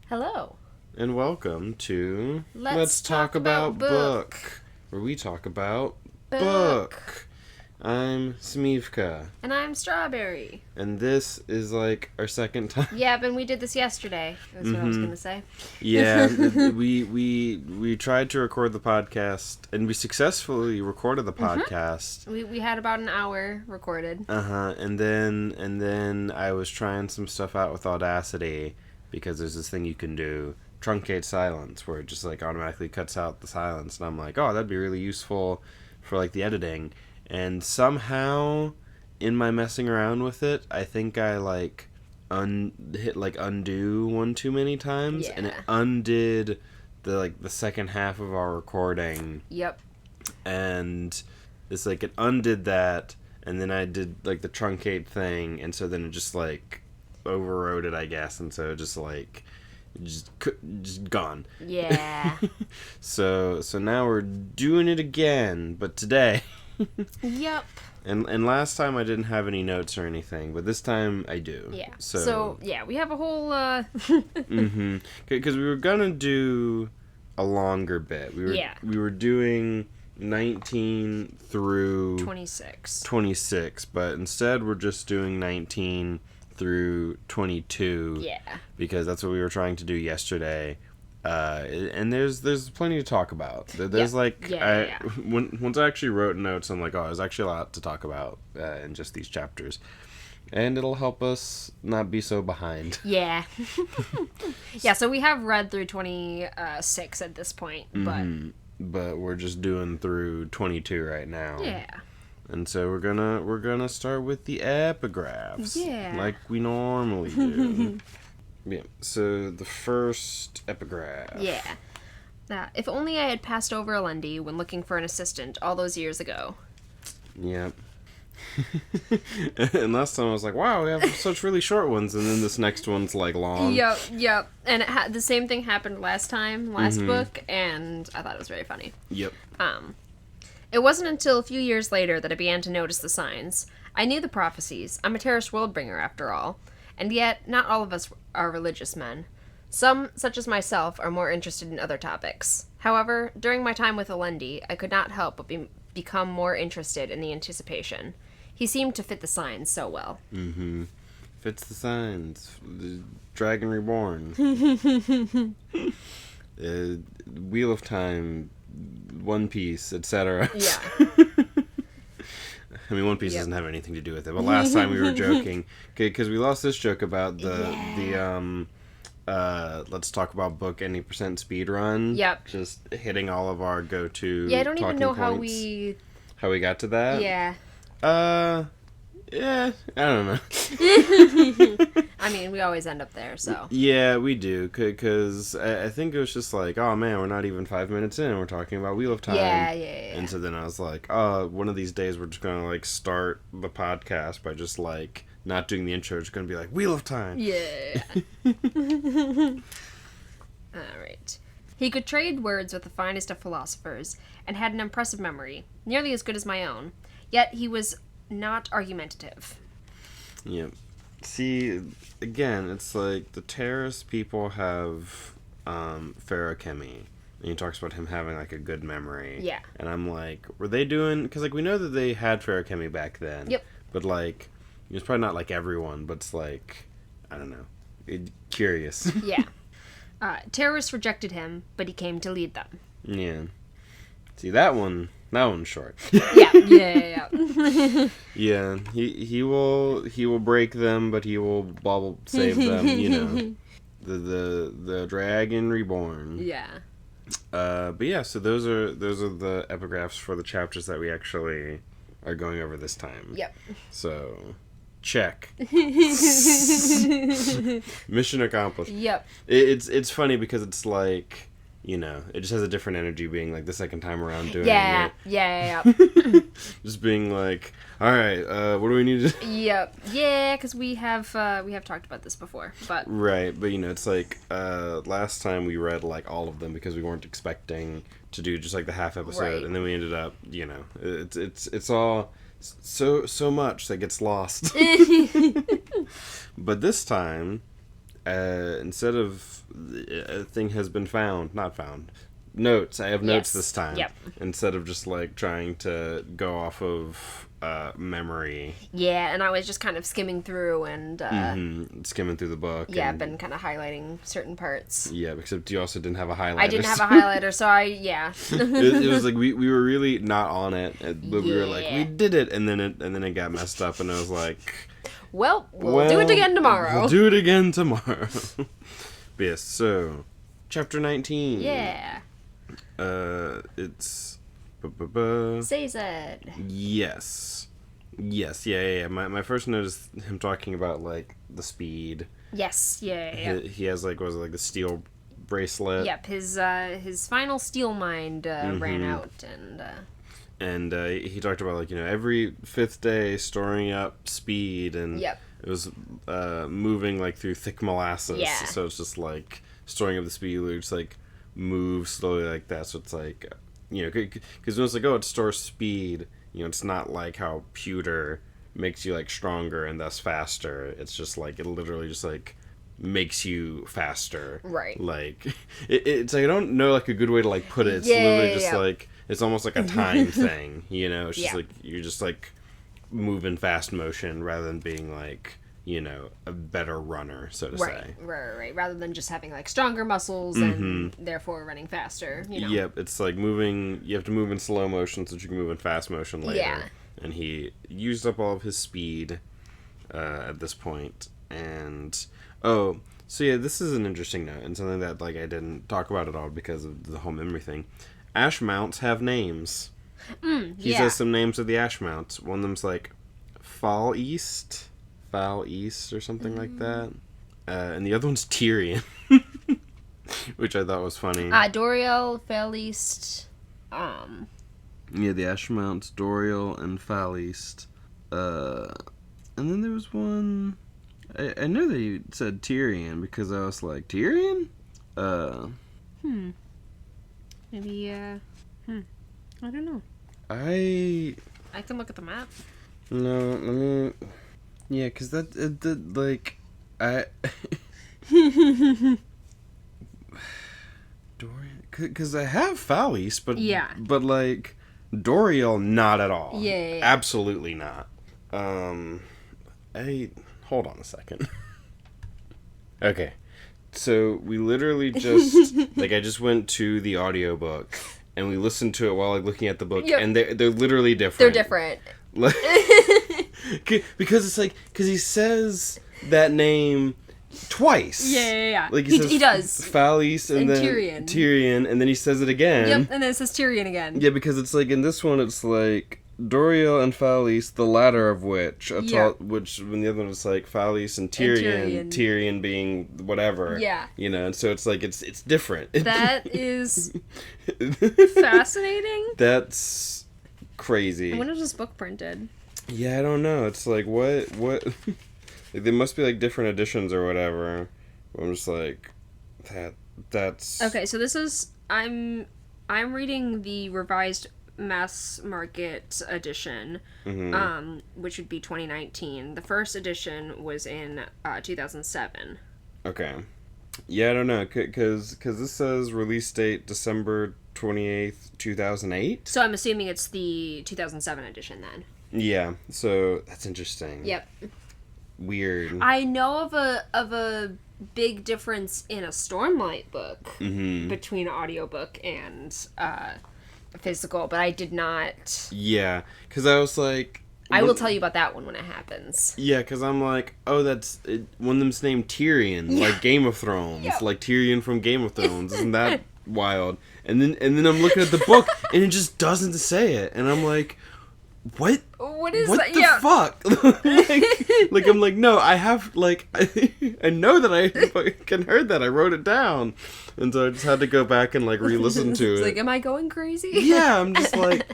Hello. And welcome to Let's Talk About Book, where we talk about Book. I'm Smeevca, And I'm Strawberry. and this is like our second time. Yep, and we did this yesterday. That's what I was going to say. Yeah, we tried to record the podcast, and we successfully recorded the podcast. We had about an hour recorded. And then I was trying some stuff out with Audacity, because there's this thing you can do, truncate silence, where it just like automatically cuts out the silence, and I'm like, oh, that'd be really useful for like the editing. And somehow, in my messing around with it, I think I like hit like undo one too many times, Yeah. and it undid the second half of our recording. Yep. And it's like it undid that, and then I did like the truncate thing, and so then it just like overrode it, I guess, and so just like just gone. Yeah. So now we're doing it again, but today. Yep. And last time I didn't have any notes or anything, but this time I do. Yeah. So yeah, we have a whole because we were gonna do a longer bit. We were doing 19 through 26, but instead we're just doing 19 through 22. Yeah. Because that's what we were trying to do yesterday. And there's plenty to talk about. There's once I actually wrote notes, I'm like, oh, there's actually a lot to talk about in just these chapters. And it'll help us not be so behind. Yeah. Yeah, so we have read through 26 at this point, But we're just doing through 22 right now. Yeah. And so we're gonna start with the epigraphs. Yeah. Like we normally do. Yeah. So the first epigraph. Yeah. If only I had passed over Alendi when looking for an assistant all those years ago. Yep. And last time I was like, wow, we have such really short ones, and then this next one's like long. Yep. And the same thing happened last book, and I thought it was very funny. Yep. It wasn't until a few years later that I began to notice the signs. I knew the prophecies. I'm a Terrace Worldbringer, after all. And yet, not all of us are religious men. Some, such as myself, are more interested in other topics. However, during my time with Alendi, I could not help but become more interested in the anticipation. He seemed to fit the signs so well. Fits the signs. The Dragon Reborn. Wheel of Time. One Piece, etc. Yeah. I mean, One Piece doesn't have anything to do with it, but last time we were joking, because we lost this joke about the let's talk about book any % speed run. Yep. Just hitting all of our go-to. Yeah, I don't even know how points. we got to that. Yeah. Yeah, I don't know. I mean, we always end up there, so. Yeah, we do, because I think it was just like, oh man, we're not even 5 minutes in, we're talking about Wheel of Time. Yeah. And so then I was like, oh, one of these days we're just going to like start the podcast by just like not doing the intro, it's going to be like, Wheel of Time. Yeah. Alright. He could trade words with the finest of philosophers, and had an impressive memory, nearly as good as my own. Yet he was not argumentative. Yeah. See, again, it's like the Terrace people have ferrochemy. And he talks about him having like a good memory. Yeah. And I'm like, were they doing... Because like we know that they had ferrochemy back then. Yep. But like, it's probably not like everyone, but it's like, I don't know. Curious. Yeah. Terrorists rejected him, but he came to lead them. Yeah. See, that one's short. Yeah. Yeah, he will break them, but he will save them. You know, the Dragon Reborn. Yeah. But yeah, so those are the epigraphs for the chapters that we actually are going over this time. Yep. So, check. Mission accomplished. Yep. It's funny because it's like, you know, it just has a different energy being like the second time around doing it. Yeah. Just being like, all right, what do we need to do? Yep. Yeah, because we have talked about this before, but Right, but you know, it's like last time we read like all of them because we weren't expecting to do just like the half episode, Right. and then we ended up, you know, it's all so much that gets lost. But this time, instead of a thing has been found. Not found. Notes. I have notes this time. Yep. Instead of just, like, trying to go off of memory. Yeah, and I was just kind of skimming through and... Skimming through the book. Yeah, I've been kind of highlighting certain parts. Yeah, except you also didn't have a highlighter. I didn't have a highlighter, so it was like, we were really not on it, but we were like, we did it, and then it got messed up, and I was like... Well, we'll do it again tomorrow. We'll do it again tomorrow. But yes, so... Chapter 19. Yeah. It's... Say said. Yes. Yeah. My first note is him talking about, like, the speed. Yes, yeah. He has, like, was it, like, the steel bracelet? Yep, his final steel mind ran out, and he talked about, like, every 5th day storing up speed, and Yep. it was moving, like, through thick molasses. Yeah. So it's just, like, storing up the speed, you just, like, move slowly like that. So it's, like, because when it's like, oh, it stores speed, it's not like how pewter makes you, like, stronger and thus faster. It's just, like, it literally just, like, makes you faster. Right. Like, it's like, I don't know, like, a good way to, like, put it. It's literally just, like, it's almost like a time thing, It's just, like, you're just, like, moving fast motion rather than being, like, a better runner, so to say. Right. Rather than just having, like, stronger muscles and therefore running faster, Yep, it's like you have to move in slow motion so that you can move in fast motion later. Yeah. And he used up all of his speed at this point. And, so yeah, this is an interesting note, and something that, like, I didn't talk about at all because of the whole memory thing. Ash mounts have names. He says some names of the ash mounts. One of them's, like, Foul East or something like that. And the other one's Tyrion. Which I thought was funny. Doriel, Faleast, Yeah, the ash mounts, Doriel and Faleast. And then there was one... I know that he said Tyrion because I was like, Tyrion? Maybe, I don't know. I can look at the map. No, let me... Yeah, because like, I... Dorian... Because I have Faleast, but... Yeah. But, like, Doriel, not at all. Yeah. Absolutely not. Hold on a second. Okay. So, we literally just... like, I just went to the audiobook, and we listened to it while, like, looking at the book, and they're literally different. They're different. Because it's like, because he says that name twice. Yeah. Like he does. Faleast and then Tyrion, and then he says it again. Yep, and then it says Tyrion again. Yeah, because it's like in this one, it's like Doriel and Faleast, the latter of which, which when the other one is like Faleast and Tyrion being whatever. Yeah. And so it's like it's different. That is fascinating. That's crazy. When was this book printed? Yeah, I don't know. It's like, what? Like, there must be, like, different editions or whatever. I'm just like, that's... Okay, so this is... I'm reading the revised mass market edition, which would be 2019. The first edition was in 2007. Okay. Yeah, I don't know, because this says release date December 28th, 2008? So I'm assuming it's the 2007 edition, then. Yeah, so that's interesting. Yep. Weird. I know of a big difference in a Stormlight book between audiobook and physical, but I did not... Yeah, because I was like... I will tell you about that one when it happens. Yeah, because I'm like, oh, that's... one of them's named Tyrion, like Game of Thrones. Yep. Like Tyrion from Game of Thrones. Isn't that wild? And then I'm looking at the book, and it just doesn't say it. And I'm like... What is what that? the fuck? like I'm like, no, I have, like, I know that I fucking heard that. I wrote it down. And so I just had to go back and, like, re-listen to it. Like, am I going crazy? Yeah, I'm just like,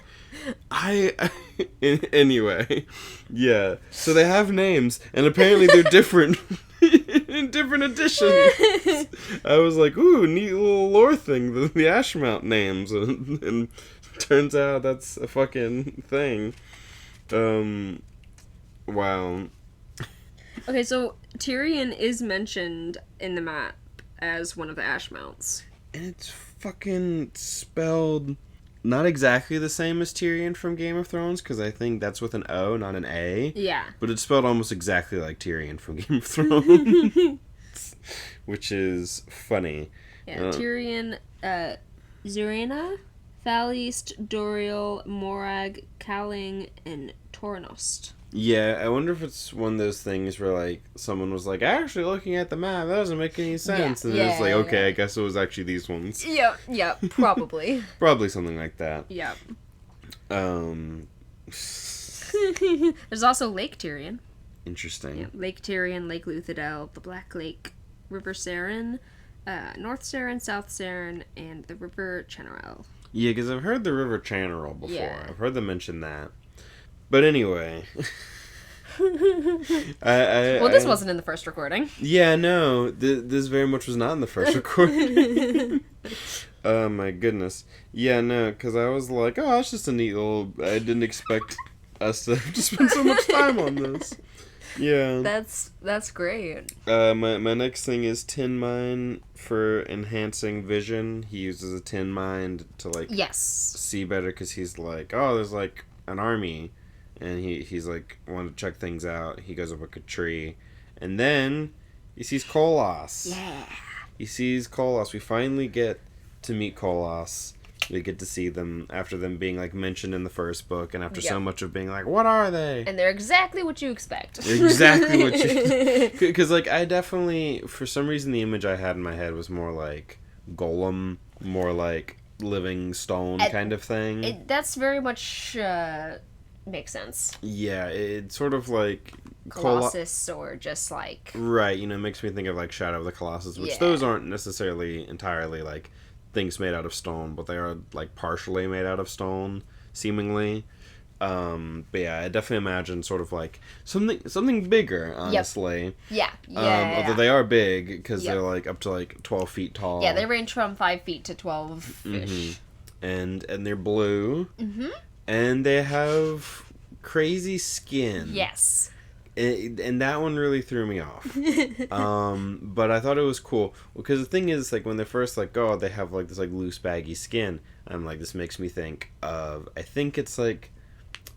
anyway. Yeah. So they have names, and apparently they're different in different editions. I was like, ooh, neat little lore thing, the Ashmount names. And turns out that's a fucking thing. Wow. Okay, so Tyrion is mentioned in the map as one of the ash mounts. And it's fucking spelled not exactly the same as Tyrion from Game of Thrones, because I think that's with an O, not an A. Yeah. But it's spelled almost exactly like Tyrion from Game of Thrones. Which is funny. Yeah, Tyrion, Zurina, Thalist, Doriel, Morag, Calling, and Tornost. Yeah, I wonder if it's one of those things where, like, someone was like, actually, looking at the map, that doesn't make any sense. And it's like, okay, I guess it was actually these ones. Yeah, probably. Probably something like that. Yeah. There's also Lake Tyrion. Interesting. Yeah, Lake Tyrion, Lake Luthadel, the Black Lake, River Saren, North Saren, South Saren, and the River Chenerel. Yeah, because I've heard the River Chenerel before. Yeah. I've heard them mention that. But anyway. This wasn't in the first recording. Yeah, no. This very much was not in the first recording. Oh, my goodness. Yeah, no, because I was like, oh, it's just a neat little... I didn't expect us to have to spend so much time on this. Yeah. That's great. My next thing is Tin Mine for enhancing vision. He uses a tin mine to, like... Yes. See better, because he's like, oh, there's, like, an army... And he's like, wanting to check things out. He goes up a tree. And then he sees Kolos. Yeah. He sees Kolos. We finally get to meet Kolos. We get to see them after them being, like, mentioned in the first book. And after so much of being like, what are they? And they're exactly what you expect. Exactly what you... Because, like, I definitely... For some reason, the image I had in my head was more like Golem. More like living stone kind of thing. That's very much... makes sense. Yeah, it's sort of like... Colossus or just like... Right, makes me think of like Shadow of the Colossus, which those aren't necessarily entirely like things made out of stone, but they are like partially made out of stone, seemingly. But yeah, I definitely imagine sort of like something bigger, honestly. Yep. Although they are big, because they're like up to like 12 feet tall. Yeah, they range from 5 feet to 12-ish. Mm-hmm. And they're blue. Mm-hmm. And they have crazy skin. Yes. And that one really threw me off. But I thought it was cool. Because the thing is, like, when they're first, like, oh, they have, like, this, like, loose, baggy skin. I'm like, this makes me think of, I think it's, like,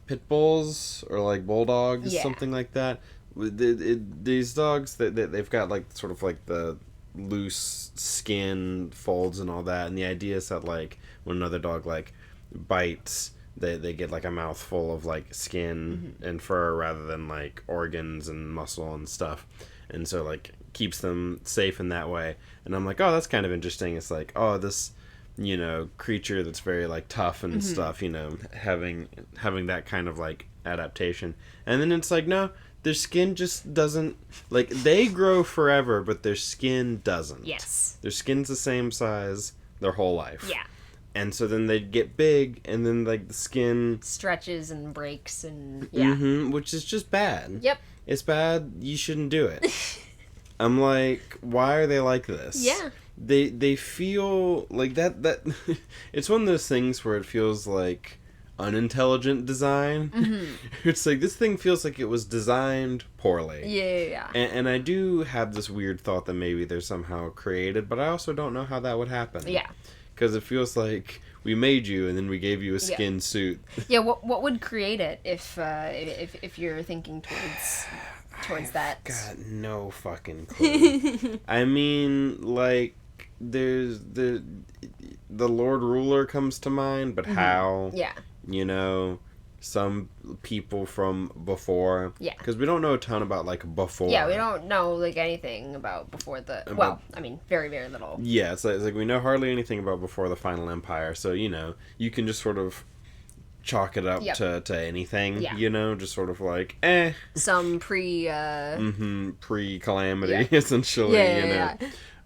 pit bulls or, like, bulldogs, something like that. These dogs, they've got, like, sort of, like, the loose skin folds and all that. And the idea is that, like, when another dog, like, bites... They get, like, a mouthful of, like, skin and fur rather than, like, organs and muscle and stuff. And so, like, keeps them safe in that way. And I'm like, oh, that's kind of interesting. It's like, oh, this, creature that's very, like, tough and stuff, having that kind of, like, adaptation. And then it's like, no, their skin just doesn't... Like, they grow forever, but their skin doesn't. Yes. Their skin's the same size their whole life. Yeah. And so then they'd get big, and then, like, the skin... stretches and breaks, and... which is just bad. Yep. It's bad. You shouldn't do it. I'm like, why are they like this? Yeah. They feel... Like, that... It's one of those things where it feels like unintelligent design. It's like, this thing feels like it was designed poorly. Yeah. And I do have this weird thought that maybe they're somehow created, but I also don't know how that would happen. Yeah. Because it feels like we made you and then we gave you a skin suit. Yeah, what would create it if you're thinking towards that? Got no fucking clue. I mean, like, there's the Lord Ruler comes to mind, but how? Yeah. Some people from before. Yeah. Because we don't know a ton about, like, before. Yeah, we don't know, like, anything about before the... Well, I mean, very, very little. Yeah, it's like we know hardly anything about before the Final Empire, so, you can just sort of chalk it up to anything, just sort of like, Some pre-calamity, essentially, Yeah.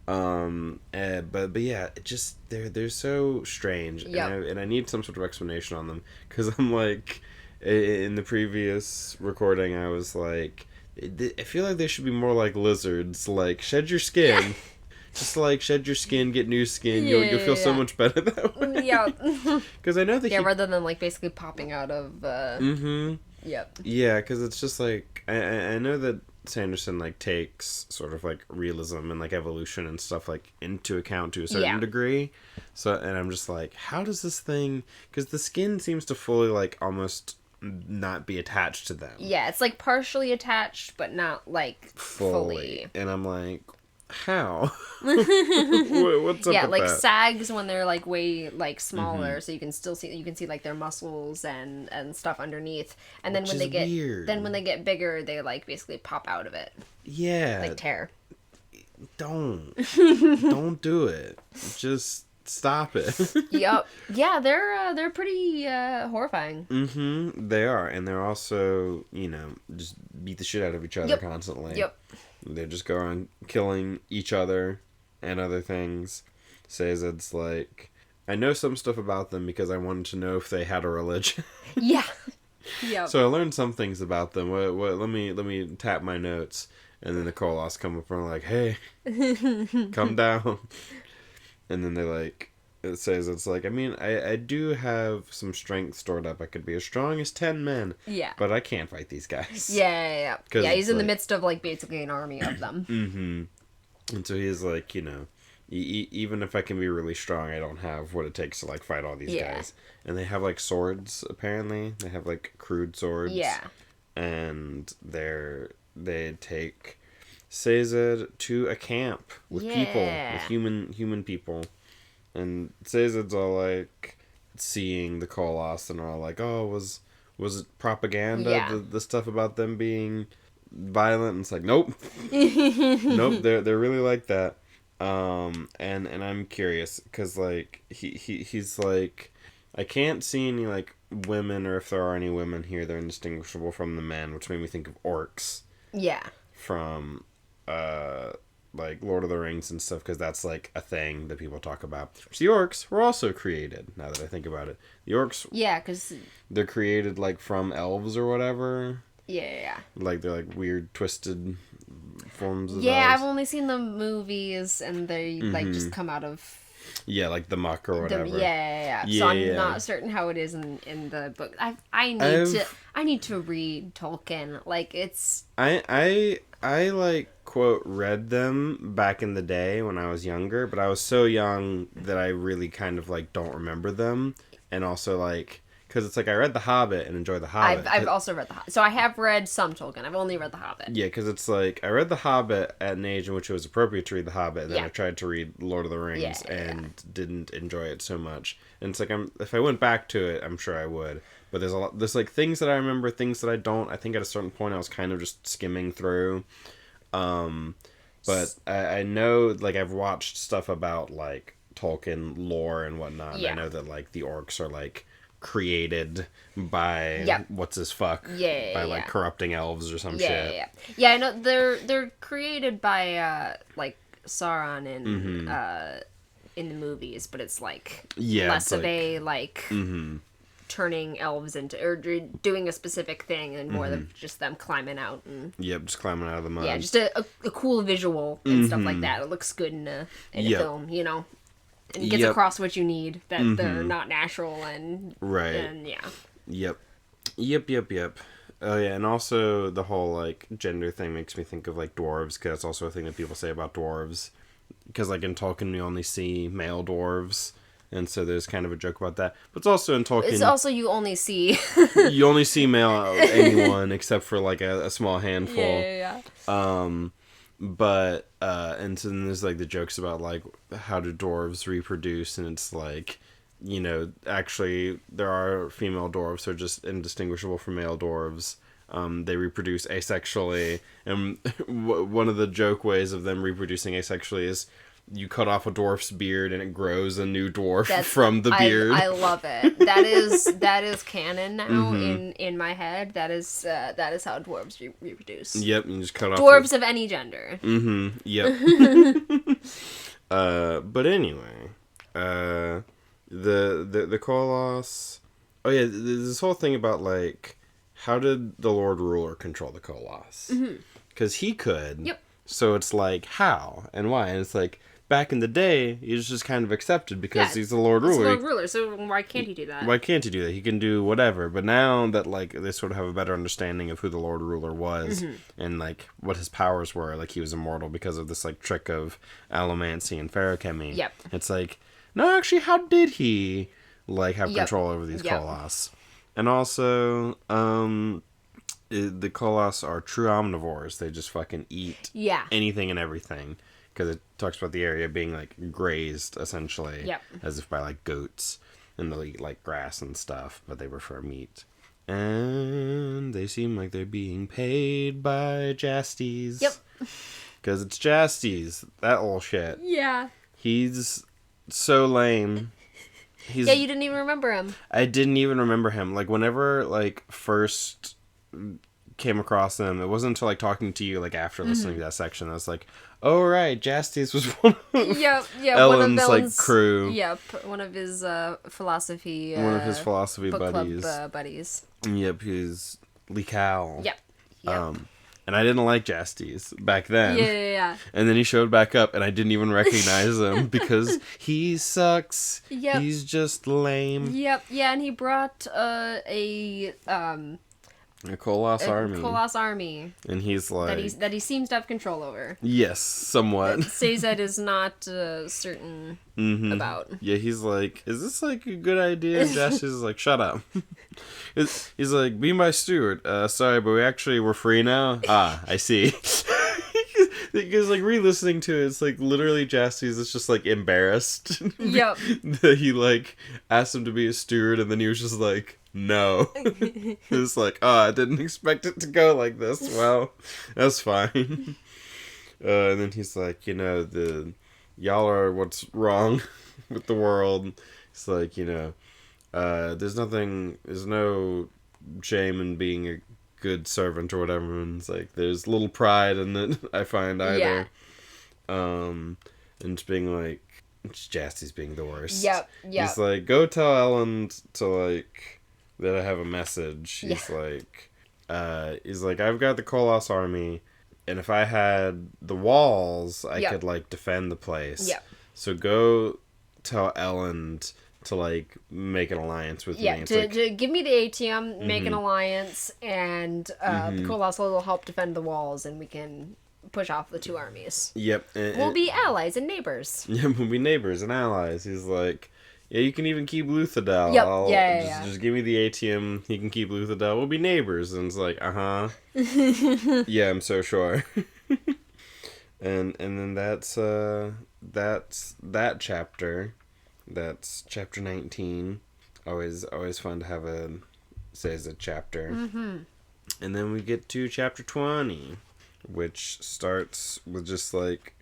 But yeah, it just they're so strange, and I need some sort of explanation on them, because I'm like, in the previous recording, I was like, I feel like they should be more like lizards, like shed your skin, just like shed your skin, get new skin, you'll feel so much better that way. Yeah, because I know that rather than like basically popping out of. Yep. Yeah, because it's just like I know that Sanderson like takes sort of like realism and like evolution and stuff like into account to a certain degree. So, and I'm just like, how does this thing? Because the skin seems to fully like almost not be attached to them. Yeah, it's like partially attached, but not like fully. And I'm like, how? What's up? Yeah, with like that? sags when they're like way like smaller, so you can see like their muscles and stuff underneath, and then Which when they is get weird. then when they get bigger, they like basically pop out of it. Yeah. Like tear. Don't do it. Just stop it. Yep. Yeah, they're pretty horrifying. Mm-hmm. They are, and they're also, just beat the shit out of each other constantly. Yep. They just go around killing each other and other things. Says it's like, I know some stuff about them because I wanted to know if they had a religion. Yeah. Yep. So I learned some things about them. Let me tap my notes, and then the Koloss come up and are like, hey, come down. And then they like, it says it's like, I mean, I do have some strength stored up. I could be as strong as 10 men. Yeah. But I can't fight these guys. Yeah. Yeah, he's in the like, midst of like basically an army of them. Mm-hmm. And so he's like, even if I can be really strong, I don't have what it takes to like fight all these guys. And they have like swords, apparently. They have like crude swords. Yeah. And they take Sazed to a camp with people, with human people. And Sazed's all like seeing the Koloss and all like, oh, was it propaganda? Yeah. The stuff about them being violent? And it's like, nope. Nope, they're really like that. And I'm curious because like he's like, I can't see any like women, or if there are any women here, they're indistinguishable from the men, which made me think of orcs. Yeah. From like Lord of the Rings and stuff, because that's like a thing that people talk about. The orcs were also created, now that I think about it. The orcs, because they're created like from elves or whatever. Yeah. Like they're like weird twisted forms of elves. I've only seen the movies, and they like just come out of like the muck or whatever. So I'm not certain how it is in the book. I need to read Tolkien. Like it's I like quote read them back in the day when I was younger, but I was so young that I really kind of like don't remember them, and also like because it's like I read The Hobbit and enjoyed The Hobbit. I've also read The Hobbit. So I have read some Tolkien. I've only read The Hobbit. Yeah, because it's like I read The Hobbit at an age in which it was appropriate to read The Hobbit, and then I tried to read Lord of the Rings and didn't enjoy it so much. And it's like if I went back to it, I'm sure I would. But there's like things that I remember, things that I don't. I think at a certain point I was kind of just skimming through. But I know, like, I've watched stuff about like Tolkien lore and whatnot. Yeah. I know that like the orcs are like created by what's his fuck by like corrupting elves or some shit. I know they're created by like Sauron in the movies, but it's like less of a like turning elves into or doing a specific thing and more of just them climbing out and just climbing out of the mud. Yeah, just a cool visual and stuff like that. It looks good in a film, and gets across what you need, that they're not natural and Yep. Oh yeah, and also the whole like gender thing makes me think of like dwarves, because that's also a thing that people say about dwarves, because like in Tolkien we only see male dwarves, and so there's kind of a joke about that. But it's also in Tolkien, it's also you only see male anyone except for like a small handful. But and so then there's like the jokes about like how do dwarves reproduce, and it's like, actually there are female dwarves who are just indistinguishable from male dwarves. They reproduce asexually, and one of the joke ways of them reproducing asexually is you cut off a dwarf's beard and it grows a new dwarf from the beard. I love it. That is canon now in my head. That is how dwarves reproduce. Yep, you just cut off dwarves of any gender. Yep. But anyway, the Koloss. Oh yeah, this whole thing about like how did the Lord Ruler control the Koloss? Because he could. Yep. So it's like how and why, and it's like back in the day, he was just kind of accepted because he's the Lord He's Ruler. the Lord Ruler, so why can't he do that? Why can't he do that? He can do whatever. But now that, like, they sort of have a better understanding of who the Lord Ruler was and, like, what his powers were, like, he was immortal because of this, like, trick of allomancy and feruchemy. Yep. It's like, no, actually, how did he, like, have control over these Koloss? And also, the Koloss are true omnivores. They just fucking eat anything and everything. Because it talks about the area being, like, grazed, essentially. Yep. As if by, like, goats. And they'll eat, like, grass and stuff. But they prefer meat. And they seem like they're being paid by Jastes. Yep. Because it's Jastes. That old shit. Yeah. He's so lame. You didn't even remember him. I didn't even remember him. Like, whenever, like, first came across them, it wasn't until, like, talking to you, like, after listening to that section, I was like, oh, right, Jastes was one of Ellen's, like, crew. Yep, one of his philosophy book buddies. Club, buddies. Yep, he's Likal. Yep. And I didn't like Jastes back then. Yeah. And then he showed back up, and I didn't even recognize him because he sucks. Yep. He's just lame. Yep. Yeah, and he brought a Koloss army. Koloss army. And he's like... That he seems to have control over. Yes, somewhat. Sazed is not certain about. Yeah, he's like, is this, like, a good idea? And Jastes is like, shut up. He's like, be my steward. Sorry, but we're free now? Ah, I see. Because, like, re-listening to it, it's, like, literally Jastes is just, like, embarrassed. Yep. That he, like, asked him to be a steward, and then he was just like, no. It's like, I didn't expect it to go like this. Well, that's fine. And then he's like, y'all are what's wrong with the world. It's like, there's no shame in being a good servant or whatever. And it's like, there's little pride in it, I find, either. And just being like, Jastes being the worst. Yep. He's like, go tell Ellen to, like, that I have a message. He's like, I've got the Koloss army, and if I had the walls, I could, like, defend the place. Yep. So go tell Ellen to, like, make an alliance with me. Yeah, to give me the ATM, make an alliance, and the Koloss will help defend the walls, and we can push off the two armies. Yep. We'll be allies and neighbors. Yeah, we'll be neighbors and allies. He's like, yeah, you can even keep Luthadel. Yep. Just give me the ATM. He can keep Luthadel. We'll be neighbors. And it's like, yeah, I'm so sure. and then that's that chapter. That's chapter 19. Always fun to have a chapter. And then we get to chapter 20, which starts with just like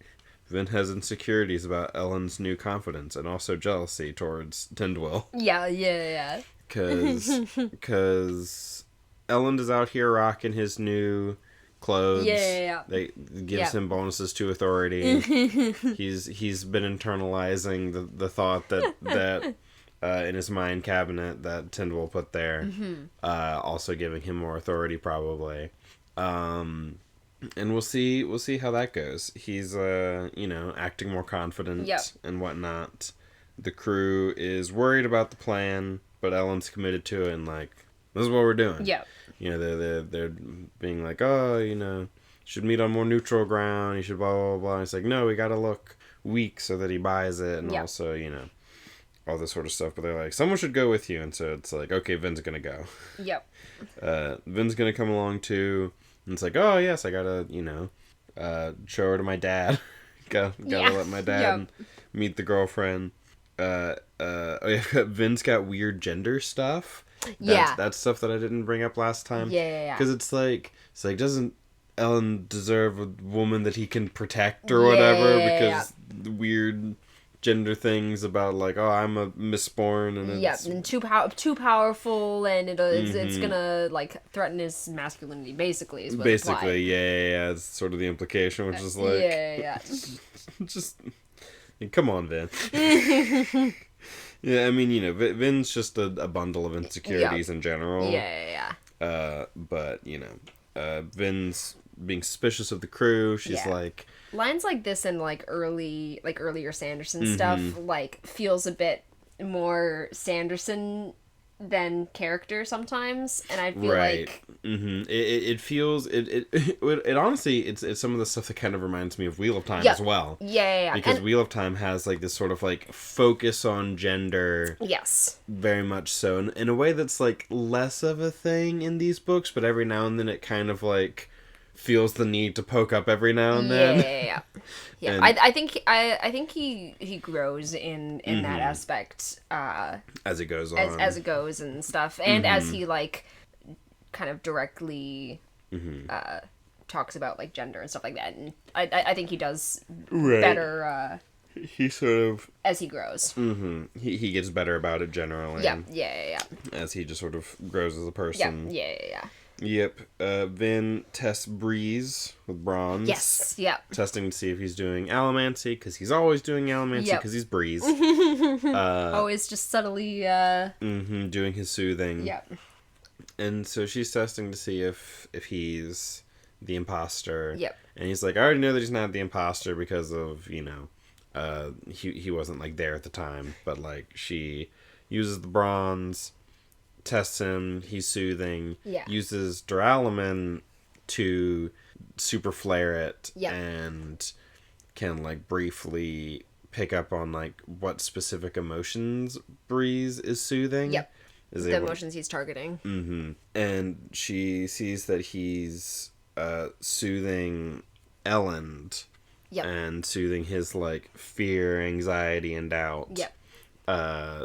Vin has insecurities about Ellen's new confidence and also jealousy towards Tindwyl. Yeah. Because Ellen is out here rocking his new clothes. Yeah. They gives him bonuses to authority. He's been internalizing the thought that in his mind cabinet that Tindwyl put there. Also giving him more authority probably. And we'll see how that goes. He's acting more confident and whatnot. The crew is worried about the plan, but Ellen's committed to it and like, this is what we're doing. Yep. They're being like, should meet on more neutral ground, you should blah blah blah. And it's like, no, we gotta look weak so that he buys it, and also, all this sort of stuff. But they're like, someone should go with you, and so it's like, okay, Vin's gonna go. Yep. Vin's gonna come along too. And it's like, oh, yes, I gotta, show her to my dad. gotta let my dad meet the girlfriend. Vin's got weird gender stuff. That's stuff that I didn't bring up last time. Yeah. Because it's like, doesn't Ellen deserve a woman that he can protect or whatever? Because the weird gender things about like, I'm a misborn and it's... and too powerful and it's gonna like threaten his masculinity basically is what it's sort of the implication, which is like just come on, Vin. Yeah, I mean, Vin's just a bundle of insecurities in general. Yeah. But Vin's being suspicious of the crew. She's Yeah. like... Lines like this and, like, earlier Sanderson Mm-hmm. stuff, like, feels a bit more Sanderson than character sometimes, and I feel like... It feels... It honestly, it's some of the stuff that kind of reminds me of Wheel of Time Yeah. as well. Yeah. Because And, Wheel of Time has, like, this sort of, like, focus on gender... yes. Very much so. In a way that's, like, less of a thing in these books, but every now and then it kind of, like, feels the need to poke up every now and then. Yeah. And- I think he grows in that aspect As it goes on. as it goes and stuff, and as he like kind of directly talks about like gender and stuff like that, and I think he does Right. better He sort of... as he grows. He gets better about it generally. Yeah. As he just sort of grows as a person. Yeah. Yep. Vin tests Breeze with bronze. Yes. Yep. Testing to see if he's doing allomancy, because he's always doing allomancy, Yep. because he's Breeze. Always just subtly. Doing his soothing. Yep. And so she's testing to see if he's the imposter. Yep. And he's like, I already know that he's not the imposter because of, he wasn't, like, there at the time. But, like, she uses the bronze, tests him, he's soothing, Yeah. uses Duralumin to super flare it, Yeah. and can, like, briefly pick up on, like, what specific emotions Breeze is soothing. Yep. Is The able- emotions he's targeting. And she sees that he's soothing Elend. Yep. And soothing his, like, fear, anxiety, and doubt. Yep.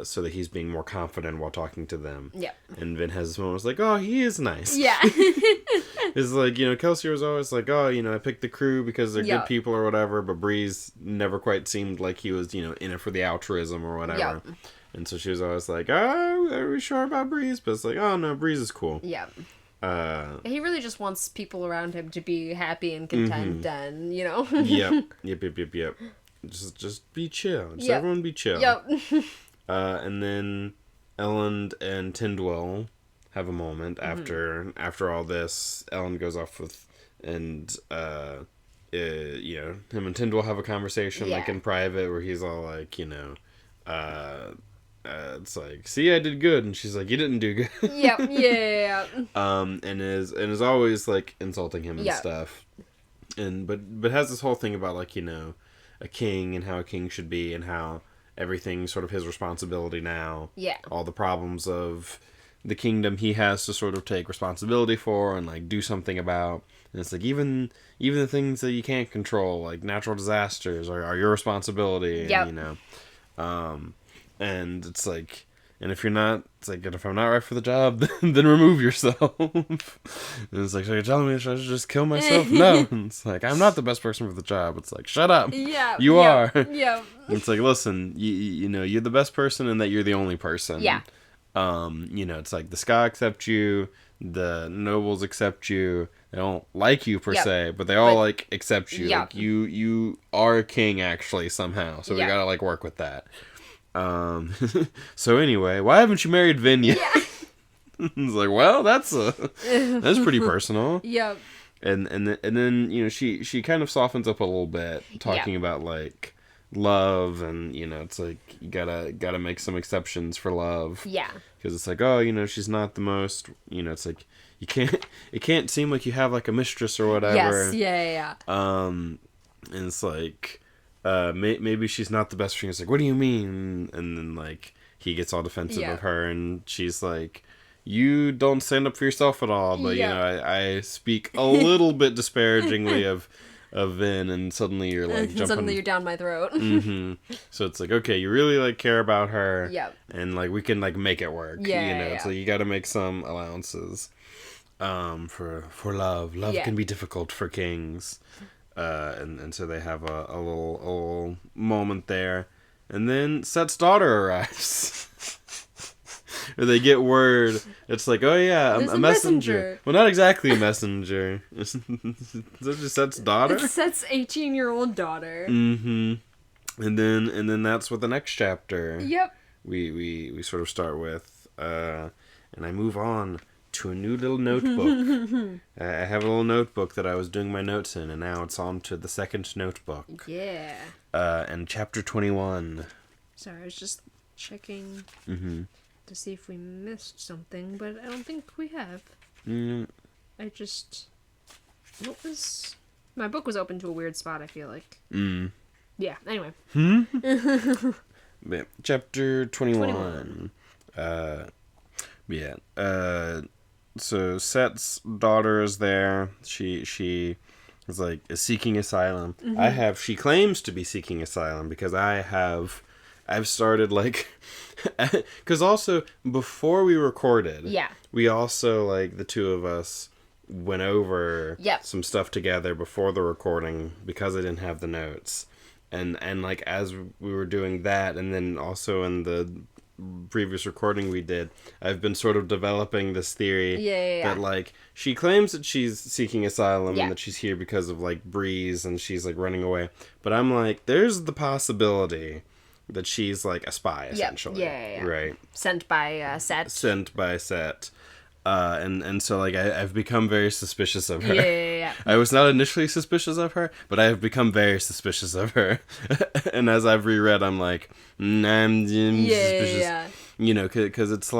So that he's being more confident while talking to them. Yep. And Vin has this moment, like, oh, he is nice. Yeah. It's like, Kelsey was always like, oh, I picked the crew because they're Yeah. good people or whatever, but Breeze never quite seemed like he was, in it for the altruism or whatever. Yeah. And so she was always like, oh, are we sure about Breeze? But it's like, oh, no, Breeze is cool. Yeah. He really just wants people around him to be happy and content and, Yep. Just be chill. Just Yep. everyone be chill. Yep. And then Elend and Tyndwell have a moment after all this. Elend goes off with, and him and Tyndwell have a conversation like Yeah. in private where he's all like, it's like, see, I did good, and she's like, you didn't do good. Yep. Yeah. And is always like insulting him and Yeah. stuff, and but has this whole thing about like a king and how a king should be and how everything's sort of his responsibility now. Yeah. All the problems of the kingdom he has to sort of take responsibility for and like do something about. And it's like even the things that you can't control, like natural disasters, are your responsibility. Yep. And it's like, and if you're not, it's like, if I'm not right for the job, then remove yourself. And it's like, so you're telling me I should just kill myself? No. And it's like, I'm not the best person for the job. It's like, shut up. Yeah. You are. Yeah. It's like, listen, you're the best person and that you're the only person. Yeah. It's like the Ska accept you, the nobles accept you. They don't like you per Yep. se, but they all like accept you. Yep. Like you are a king actually somehow. So we Yeah. gotta like work with that. So anyway, why haven't you married Vin yet? Yeah. It's like, well, that's pretty personal. Yep. And then she kind of softens up a little bit, talking about like love, and it's like you gotta make some exceptions for love. Yeah. Because it's like, oh, she's not the most, it's like it can't seem like you have like a mistress or whatever. Yes. Yeah. And it's like, maybe she's not the best friend. It's like, what do you mean? And then like he gets all defensive Yeah. of her, and she's like, you don't stand up for yourself at all. But Yeah. I speak a little bit disparagingly of Vin, and suddenly you're like jumping. Suddenly you're down my throat. So it's like, okay, you really like care about her. Yep. And like we can like make it work. Yeah. So you got to make some allowances. For love. Love Yeah. can be difficult for kings. And so they have a little moment there. And then Set's daughter arrives. Or they get word. It's like, oh yeah, There's a a messenger. messenger. Well, not exactly a messenger. Is that just Set's daughter? It's Set's 18-year-old daughter. And then that's what the next chapter Yep. we sort of start with. And I move on to a new little notebook. I have a little notebook that I was doing my notes in, and now it's on to the second notebook. Yeah. And chapter 21. Sorry, I was just checking to see if we missed something, but I don't think we have. I just... What was... My book was open to a weird spot, I feel like. Yeah, anyway. Chapter 21. So Set's daughter is there. She is seeking asylum. She claims to be seeking asylum because I've started because also before we recorded, we also the two of us went over some stuff together before the recording because I didn't have the notes. And as we were doing that, and then also in the previous recording we did, I've been sort of developing this theory that she claims that she's seeking asylum and that she's here because of Breeze and she's running away. But I'm there's the possibility that she's a spy essentially. Right. Sent by Set. And so I've become very suspicious of her. I was not initially suspicious of her, but I have become very suspicious of her. And as I've reread, I'm I'm suspicious. Because it's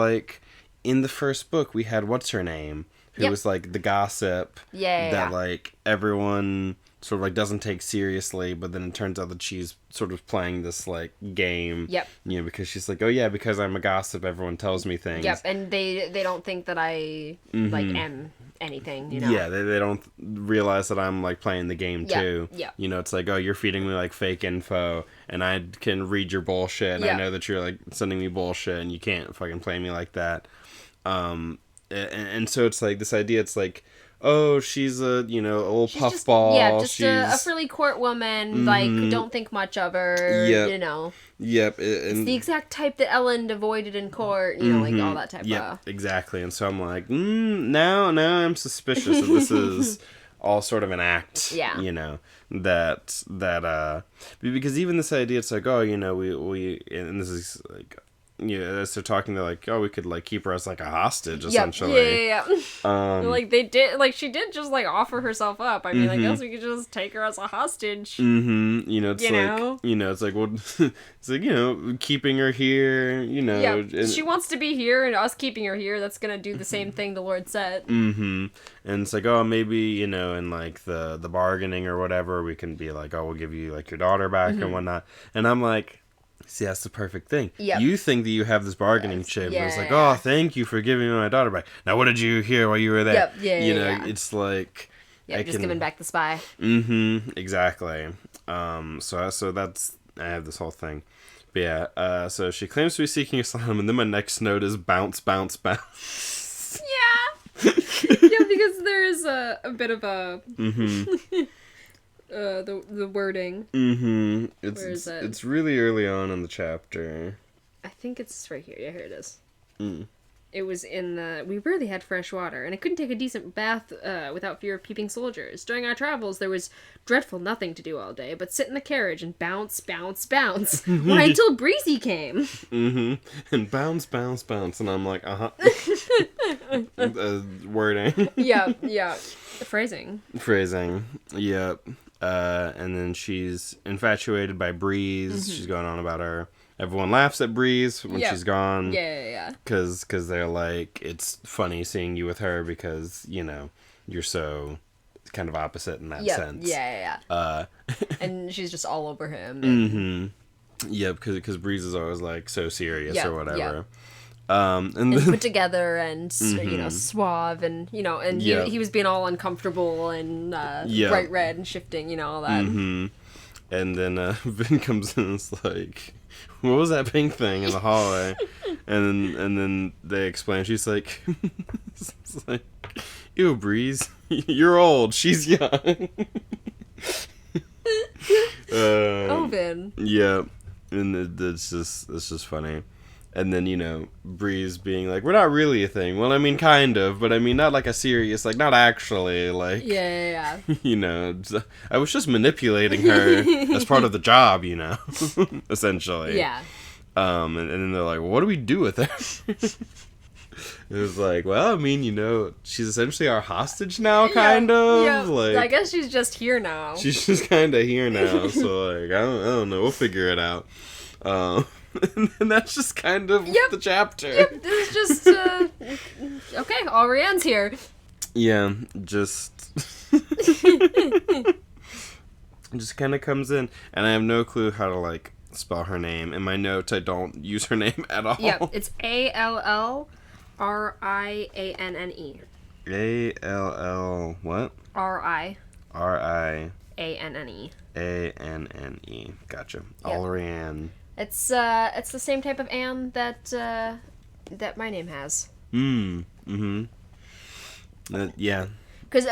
in the first book we had what's her name, who was the gossip that everyone sort of doesn't take seriously, but then it turns out that she's sort of playing this game. Because she's oh yeah, because I'm a gossip, everyone tells me things. And they don't think that I am anything, Yeah, they don't realize that I'm playing the game too. It's oh, you're feeding me fake info, and I can read your bullshit, and I know that you're sending me bullshit, and you can't fucking play me like that. And so it's this idea, it's oh, she's a, old puffball. Just a frilly court woman, who don't think much of her, Yep. It's the exact type that Ellen avoided in court, all that type of... exactly. And so I'm now I'm suspicious that this is all sort of an act, that because even this idea, it's oh, we and this is as they're talking, they're oh, we could keep her as a hostage essentially. They did she did just offer herself up. I mean, I guess we could just take her as a hostage. It's well, it's keeping her here. She wants to be here, and us keeping her here, that's gonna do the same thing the Lord said. And it's oh, maybe in the bargaining or whatever, we can be oh, we'll give you your daughter back and whatnot. And I'm see, that's the perfect thing. You think that you have this bargaining chip, and it's oh, thank you for giving me my daughter back. Now, what did you hear while you were there? It's just giving back the spy. Exactly. So that's, I have this whole thing. But so she claims to be seeking asylum, and then my next note is bounce, bounce, bounce. Because there is a bit of a... the wording. Where is that? It's really early on in the chapter. I think it's right here. Yeah, here it is. It was in the... We rarely had fresh water, and I couldn't take a decent bath without fear of peeping soldiers. During our travels, there was dreadful nothing to do all day, but sit in the carriage and bounce, bounce, bounce. Why, until Breezy came. And bounce, bounce, bounce. And I'm wording. Phrasing. Yep. And then she's infatuated by Breeze. She's going on about her. Everyone laughs at Breeze when she's gone. Because they're it's funny seeing you with her because, you're so kind of opposite in that sense. And she's just all over him. Yep, because Breeze is always so serious or whatever. And put together and suave and he was being all uncomfortable and bright red and shifting, all that. And then Vin comes in and is what was that pink thing in the hallway? and then they explain. She's it's ew, Breeze, you're old, she's young. Oh, Vin. Yeah, and it's just funny. And then, Breeze being we're not really a thing. Well, I mean, kind of, but I mean, not a serious, not actually, Yeah. I was just manipulating her as part of the job, essentially. Yeah. And then they're well, what do we do with her? It was like, well, I mean, she's essentially our hostage now, kind of. Yeah. Like, I guess she's just here now. she's just kind of here now, so, like, I don't know. We'll figure it out. And that's just kind of the chapter. Yep, this is just, okay, Alrian's here. Yeah, just kind of comes in, and I have no clue how to, like, spell her name. In my notes, I don't use her name at all. Yep, it's Allrianne. A-L-L what? R-I. R-I. A-N-N-E. A-N-N-E. Gotcha. Yep. Alrianne. It's the same type of Anne that my name has. Mm-hmm. Yeah. Because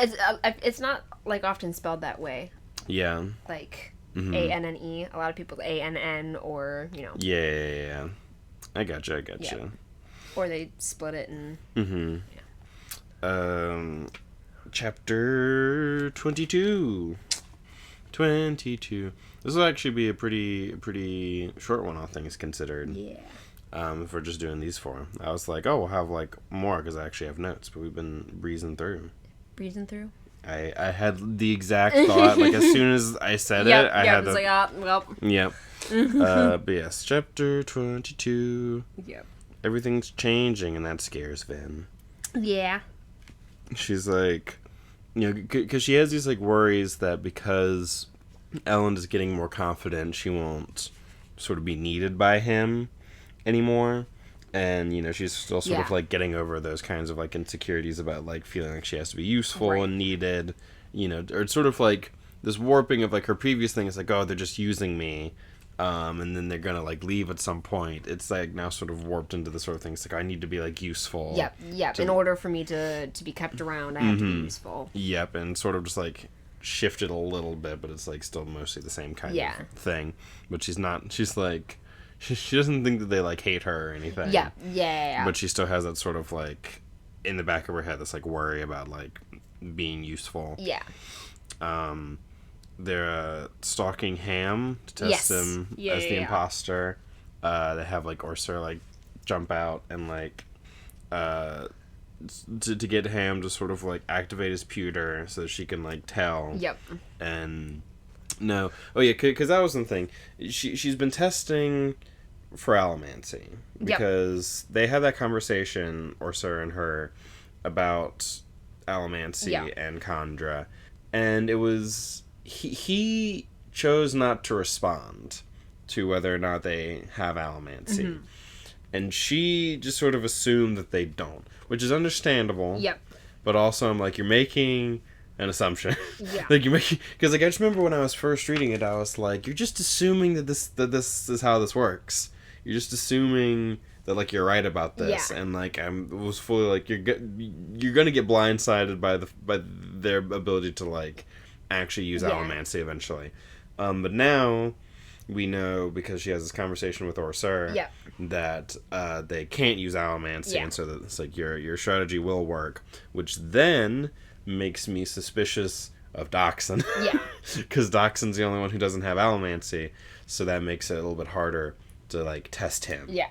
it's not, like, often spelled that way. Yeah. Like, Mm-hmm. A-N-N-E. A lot of people, A-N-N, or, Yeah. I gotcha. Yeah. Or they split it and... Mm-hmm. Yeah. Chapter 22. 22. This will actually be a pretty short one, all things considered. Yeah. If we're just doing these four. I was like, oh, we'll have, like, more, because I actually have notes, but we've been breezing through. Breezing through? I had the exact thought, like, as soon as I said it, I had was to... well. Yep. But yes, chapter 22. Yep. Everything's changing, and that scares Vin. Yeah. She's like, because she has these, like, worries that because Ellen is getting more confident, she won't sort of be needed by him anymore. And, she's still sort of, like, getting over those kinds of, like, insecurities about, like, feeling like she has to be useful and needed, or it's sort of, like, this warping of, like, her previous thing is, like, oh, they're just using me, and then they're gonna, like, leave at some point. It's, like, now sort of warped into the sort of things, like, I need to be, like, useful. Yep. In order for me to be kept around, I have to be useful. Yep, and sort of just, like, shifted a little bit, but it's, like, still mostly the same kind of thing. But she's like... She doesn't think that they, like, hate her or anything. Yeah. But she still has that sort of, like, in the back of her head, this, like, worry about, like, being useful. Yeah. They're stalking Ham to test him as the imposter. They have, like, Orser, like, jump out and, like, to get Ham to sort of, like, activate his pewter so that she can, like, tell. Yep. And... No. Oh, yeah, because that was the thing. She's been testing for allomancy. Because they had that conversation, Orser and her, about allomancy and Chandra. And it was... He chose not to respond to whether or not they have allomancy. Mm-hmm. And she just sort of assumed that they don't. Which is understandable. Yep. But also, I'm like, you're making... an assumption. Yeah. Like, because, like, I just remember when I was first reading it, I was like, you're just assuming that this is how this works. You're just assuming that, like, you're right about this. Yeah. And, like, I was fully like, you're gonna get blindsided by their ability to, like, actually use allomancy eventually. But now we know, because she has this conversation with Orser, that they can't use allomancy, and so that it's like your strategy will work, which then makes me suspicious of Dachshund. Yeah. Because Dachshund's the only one who doesn't have allomancy, so that makes it a little bit harder to, like, test him. Yeah.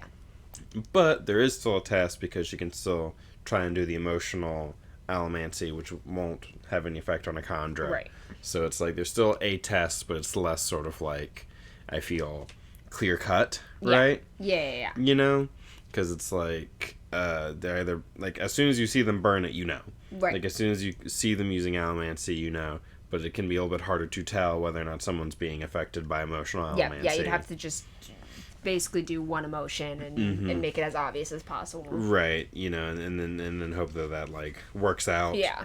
But there is still a test, because she can still try and do the emotional allomancy, which won't have any effect on a Chandra. Right. So it's like, there's still a test, but it's less sort of, like, I feel, clear-cut, right? Yeah. Because it's like, they're either, like, as soon as you see them burn it, Right. Like, as soon as you see them using allomancy, but it can be a little bit harder to tell whether or not someone's being affected by emotional allomancy. Yeah, you'd have to just basically do one emotion and make it as obvious as possible. Right, and then hope that like, works out. Yeah.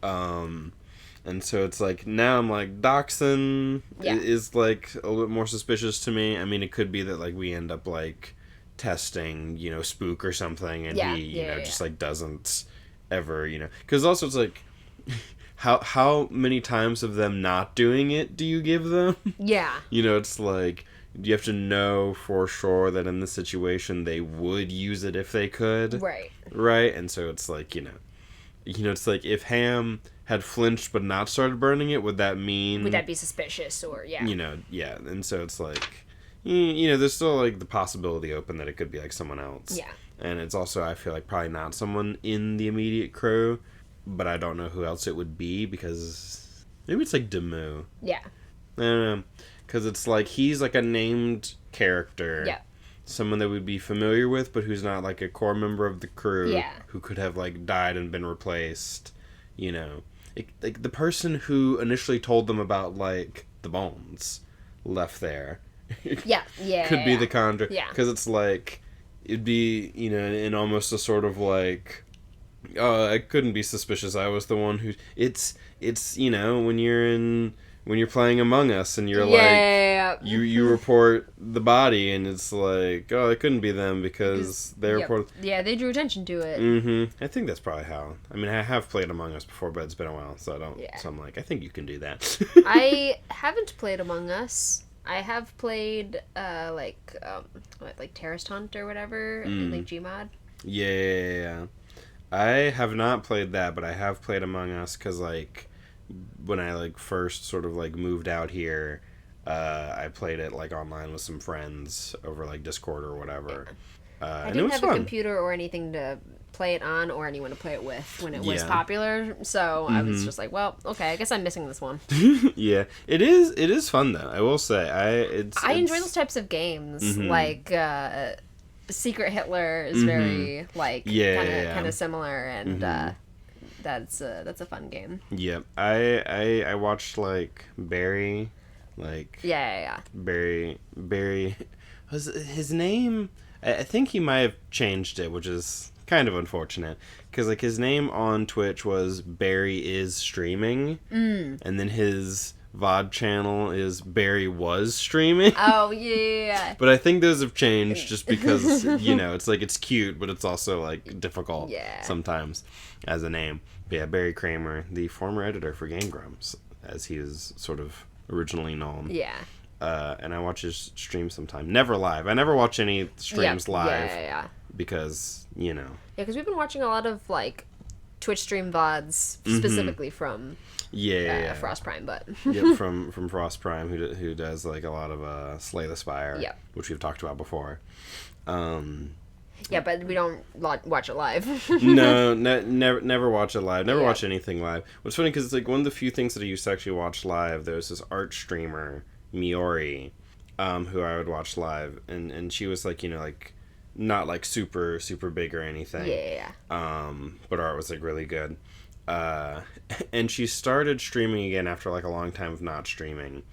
And so it's like, now I'm like, Dachshund is, like, a little bit more suspicious to me. I mean, it could be that, like, we end up, like, testing, Spook or something, and he, just, like, doesn't... ever, because also it's like, how many times of them not doing it do you give them? Yeah. It's like, you have to know for sure that in this situation they would use it if they could. Right? And so it's like, it's like, if Ham had flinched but not started burning it, would that be suspicious, or, and so it's like, there's still, like, the possibility open that it could be, like, someone else. Yeah. And it's also, I feel like, probably not someone in the immediate crew, but I don't know who else it would be, because maybe it's like Demu. Yeah. I don't know. Because it's like, he's like a named character. Yeah. Someone that we'd be familiar with, but who's not like a core member of the crew. Yeah. Who could have like died and been replaced. You know. Like the person who initially told them about like the bones left there. Yeah. Yeah. Could be the conjure. Yeah. Because it's like, it'd be, you know, in almost a sort of like, oh, I couldn't be suspicious. I was the one who. It's you know, when you're playing Among Us and you're like, you report the body and it's like, oh, it couldn't be them because they reported. Yeah, they drew attention to it. Mm-hmm. I think that's probably how. I mean, I have played Among Us before, but it's been a while, so I don't. Yeah. So I'm like, I think you can do that. I haven't played Among Us. I have played like Terrorist Hunt or whatever, in like Gmod. Yeah. I have not played that, but I have played Among Us because like, when I like first sort of like moved out here, I played it like online with some friends over like Discord or whatever. I and didn't it was have fun. a computer or anything to play it on or anyone to play it with when it was popular, so I was just like, well, okay, I guess I'm missing this one. Yeah, it is fun though. I will say, I enjoy those types of games, like Secret Hitler is very like kind of similar, and that's a fun game. Yeah, I watched like Barry, like Barry was his name. I think he might have changed it, which is kind of unfortunate because like his name on Twitch was Barry is streaming, and then his VOD channel is Barry was streaming. Oh yeah. But I think those have changed just because you know it's like it's cute, but it's also like difficult sometimes as a name. But yeah, Barry Kramer, the former editor for Game Grumps, as he is sort of originally known. Yeah. And I watch his stream sometime. Never live. I never watch any streams live. Yeah. Because, you know. Yeah, because we've been watching a lot of, like, Twitch stream VODs, specifically from Frost Prime, but... Yep, from Frost Prime, who does, like, a lot of Slay the Spire, which we've talked about before. Yeah, but we don't watch it live. No, never watch it live. Never watch anything live. What's funny, because it's, like, one of the few things that I used to actually watch live, there's this art streamer, Miori, who I would watch live, and she was, like, you know, like... not like super big or anything. Yeah. But art was like really good. And she started streaming again after like a long time of not streaming.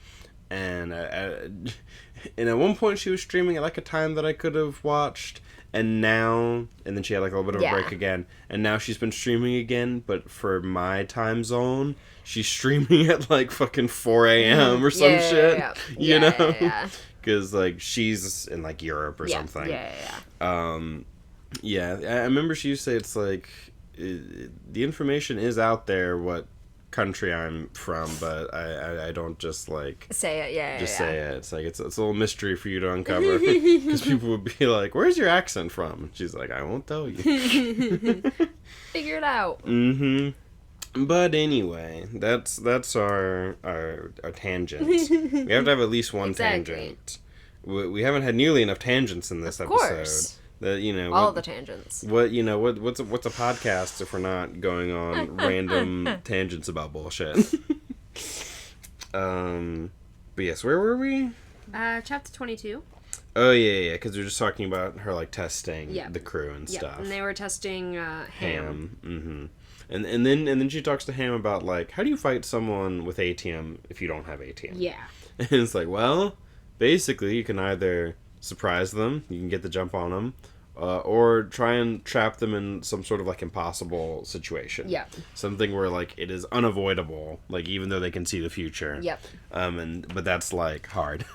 And at one point she was streaming at like a time that I could have watched. And then she had like a little bit of a break again. And now she's been streaming again, but for my time zone, she's streaming at like fucking 4 a.m. or some shit. You know? Yeah. Because, like, she's in, like, Europe or something. Yeah. I remember she used to say it's, like, the information is out there what country I'm from, but I don't just, like... say it, say it. It's, like, it's a little mystery for you to uncover. Because people would be like, where's your accent from? And she's like, I won't tell you. Figure it out. Mm-hmm. But anyway, that's our tangent. We have to have at least one tangent. We haven't had nearly enough tangents in this episode. That you know, all the tangents. What's a podcast if we're not going on random tangents about bullshit? But yes, where were we? Chapter 22. Oh yeah, because we were just talking about her like testing the crew and stuff. And they were testing Ham. Mm-hmm. And then she talks to Ham about, like, how do you fight someone with ATM if you don't have ATM? Yeah. And it's like, well, basically, you can either surprise them, you can get the jump on them, or try and trap them in some sort of, like, impossible situation. Yeah. Something where, like, it is unavoidable, like, even though they can see the future. Yep. But that's, like, hard.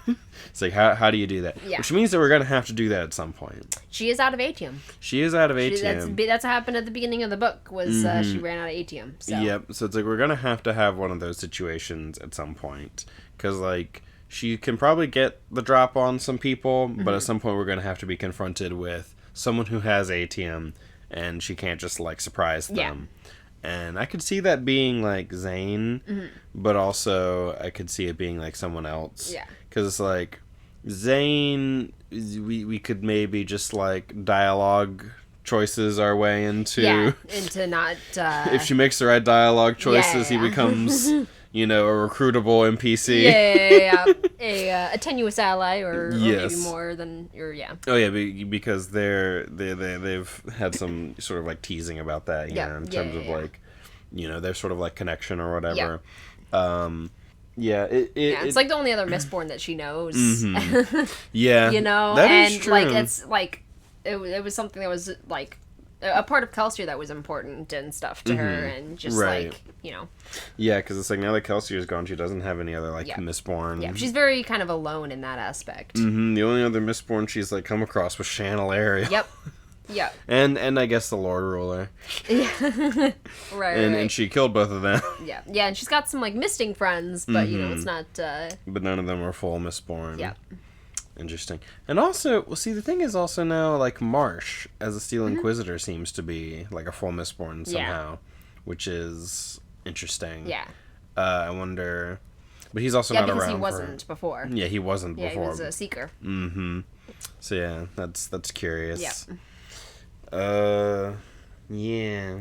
It's like, how do you do that? Yeah. Which means that we're going to have to do that at some point. She is out of ATM. She is out of ATM. That's what happened at the beginning of the book, was she ran out of ATM. So. Yep, so it's like, we're going to have one of those situations at some point. Because, like, she can probably get the drop on some people, but at some point we're going to have to be confronted with someone who has ATM, and she can't just, like, surprise them. And I could see that being, like, Zane, but also I could see it being, like, someone else. Yeah. Because it's like, Zane, we could maybe just like dialogue choices our way into. Yeah, into not. If she makes the right dialogue choices, yeah. he becomes, you know, a recruitable NPC. Yeah. A tenuous ally, or Yes. maybe more than your Oh yeah, because they've had some sort of like teasing about that, in terms of like, you know, their sort of like connection or whatever. It's like the only other Mistborn that she knows. Mm-hmm. Yeah, you know, that and is true. like it's like it was something that was like a part of Kelsier that was important and stuff to her, and just like, you know. Yeah, because it's like now that Kelsier's gone, she doesn't have any other like Mistborn. Yeah, she's very kind of alone in that aspect. Mm-hmm. The only other Mistborn she's like come across was Chanelaria. Yep. Yeah. And I guess the Lord Ruler. Yeah. right. And she killed both of them. Yeah. Yeah, and she's got some like misting friends, but you know, it's not But none of them are full Mistborn. Yeah. Interesting. And also, well, see, the thing is also now, like, Marsh, as a Steel Inquisitor, seems to be, like, a full Mistborn somehow. Which is interesting. Yeah. I wonder... But he's also not around because he wasn't before. Yeah, he wasn't before. Yeah, he was a Seeker. Mm-hmm. So, yeah, that's curious. Yeah. Yeah.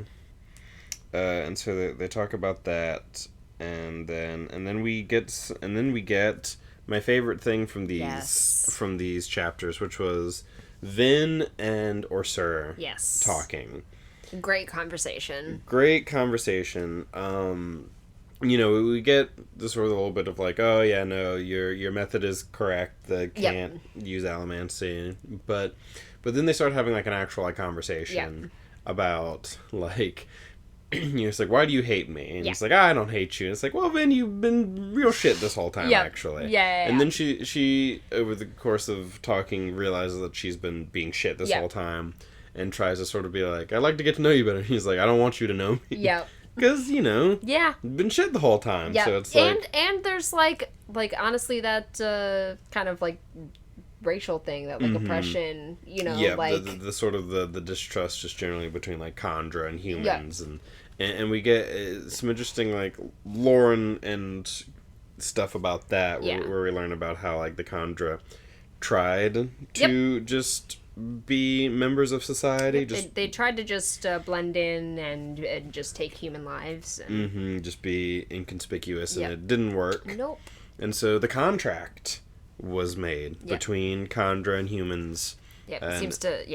And so they talk about that, and then we get my favorite thing from these chapters, which was Vin and Orsur talking. Great conversation. You know, we get this sort of a little bit of like, oh yeah, no, your method is correct. They can't use Allomancy, but then they start having like an actual like conversation about like, you know, it's like, why do you hate me? And he's like, I don't hate you. And it's like, well, Vin, you've been real shit this whole time, actually. And then she over the course of talking realizes that she's been being shit this whole time, and tries to sort of be like, I'd like to get to know you better. And he's like, I don't want you to know me. Yeah. Because, you know, been shit the whole time. Yeah. So it's like... And there's, like honestly, that kind of, like, racial thing, that, like, oppression, you know, like... the sort of the distrust just generally between, like, Khandra and humans. And we get some interesting, like, lore and stuff about that, where we learn about how, like, the Khandra tried to just... be members of society. They tried to just blend in and just take human lives. And... just be inconspicuous, and it didn't work. Nope. And so the contract was made between Khandra and humans. Yeah, it seems to,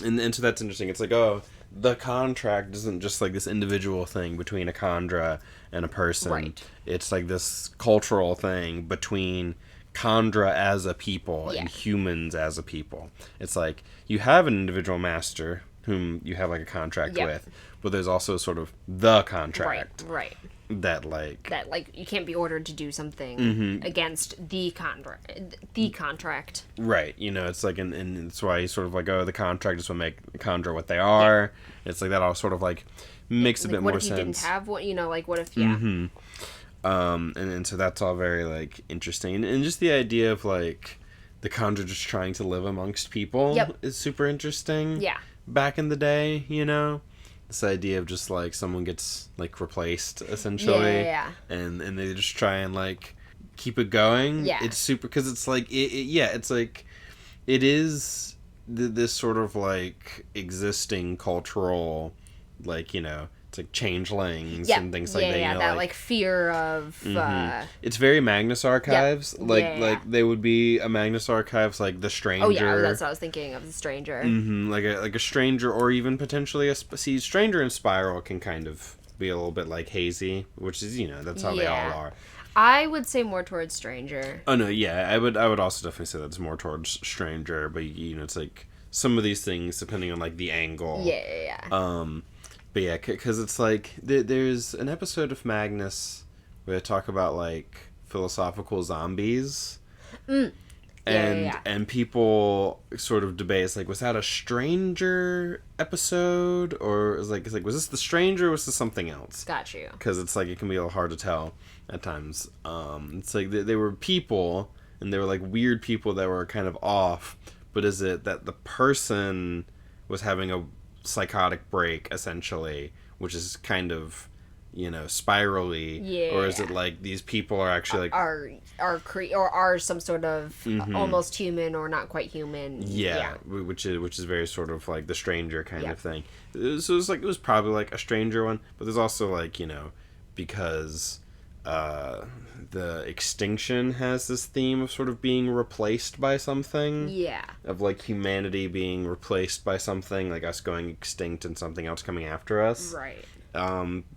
And so that's interesting. It's like, oh, the contract isn't just like this individual thing between a Khandra and a person. Right. It's like this cultural thing between Khandra as a people and humans as a people. It's like you have an individual master whom you have like a contract with, but there's also sort of the contract. Right. That like you can't be ordered to do something against the contract. Right. You know, it's like and it's why he's sort of like, oh, the contract is what make Khandra what they are. It's like that all sort of like makes a bit more sense. What if he didn't have what, you know, like what if and so that's all very, like, interesting. And just the idea of, like, the Khandra just trying to live amongst people is super interesting. Yeah. Back in the day, you know? This idea of just, like, someone gets, like, replaced, essentially. Yeah. And they just try and, like, keep it going. Yeah. It's super... Because it's, like... it's, like... It is this sort of, like, existing cultural, like, you know... It's like changelings and things like that. Yeah, you know, that like fear of. It's very Magnus Archives. Like they would be a Magnus Archives, like the Stranger. Oh yeah, that's what I was thinking of, the Stranger. Like a Stranger, or even potentially a Stranger and Spiral can kind of be a little bit like hazy, which is, you know, that's how they all are. I would say more towards Stranger. Oh no, yeah, I would also definitely say that's more towards Stranger, but you know, it's like some of these things depending on like the angle. Yeah. But yeah, because it's like, there's an episode of Magnus where they talk about, like, philosophical zombies. And people sort of debate, it's like, was that a Stranger episode? Or it's like, was this the Stranger or was this something else? Got you. Because it's like, it can be a little hard to tell at times. It's like, they were people, and they were, like, weird people that were kind of off. But is it that the person was having a psychotic break, essentially, which is kind of spirally, or is it like these people are actually like are some sort of almost human or not quite human? Which is very sort of like the stranger kind of thing. So it was probably like a stranger one, but there's also like because the extinction has this theme of sort of being replaced by something. Yeah. Of like humanity being replaced by something, like us going extinct and something else coming after us. Right.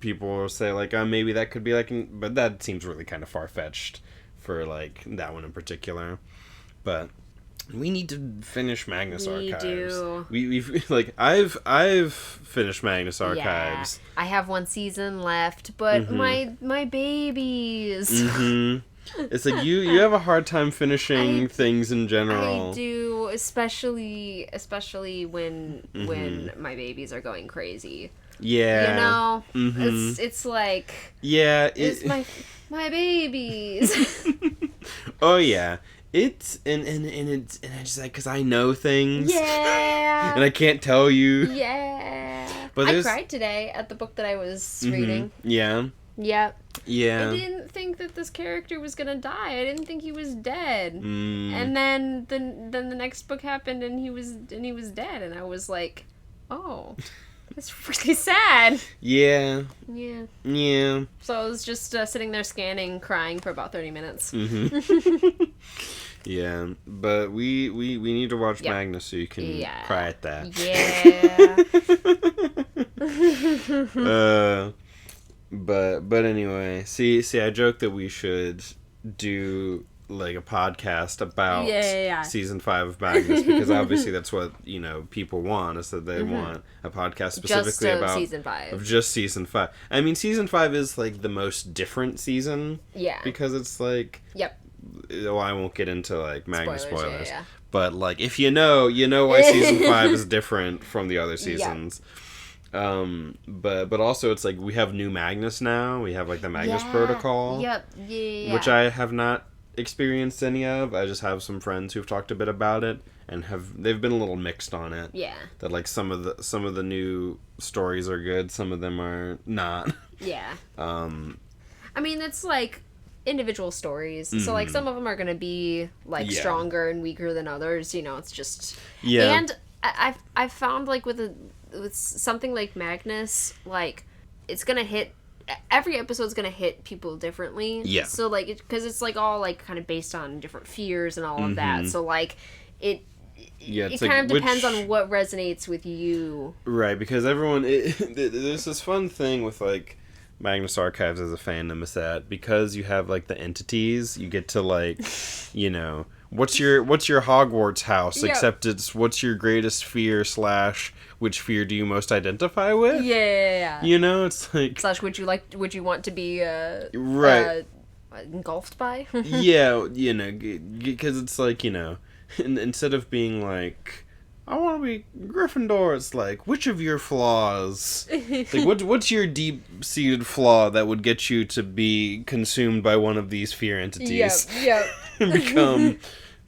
People will say like, maybe that could be like, but that seems really kind of far-fetched for like that one in particular. But we need to finish Magnus Archives. We've like I've finished Magnus Archives. Yeah, I have one season left, but my babies. It's like you have a hard time finishing things in general. I do, especially when my babies are going crazy. Yeah. It's like it's my babies. Oh yeah. It's and it's just like because I know things. Yeah. And I can't tell you. Yeah. But I cried today at the book that I was reading. Yeah. Yep. Yeah. I didn't think that this character was gonna die. I didn't think he was dead. And then the next book happened and he was dead, and I was like, oh. It's really sad. Yeah. Yeah. Yeah. So I was just sitting there scanning, crying for about 30 minutes. Yeah, but we need to watch Magnus so you can cry at that. Yeah. But anyway, see, I joke that we should do like a podcast about season 5 of Magnus, because obviously that's what people want, is that they want a podcast specifically about season 5 of just season 5. I mean, season 5 is like the most different season, because it's like well, I won't get into like Magnus spoilers. But like if you know why season 5 is different from the other seasons. But also it's like we have new Magnus now. We have like the Magnus protocol. Which I have not experienced any of. I just have some friends who've talked a bit about it, and they've been a little mixed on it. Yeah. That like some of the new stories are good, some of them are not. Yeah. I mean, it's like individual stories. So like some of them are going to be like stronger and weaker than others, it's just And I've found like with something like Magnus, like it's going to hit every episode's gonna hit people differently. Yeah. So like, because it's like all like kind of based on different fears and all of that. So like, it kind of depends on what resonates with you. Right, because everyone there's this fun thing with like Magnus Archives as a fandom, is that because you have like the entities, you get to like, what's your Hogwarts house? Except it's what's your greatest fear / which fear do you most identify with? Yeah. It's like / would you want to be engulfed by? Yeah, because it's like, instead of being like, I want to be Gryffindor, it's like, which of your flaws? Like, what's your deep-seated flaw that would get you to be consumed by one of these fear entities? Yep. And become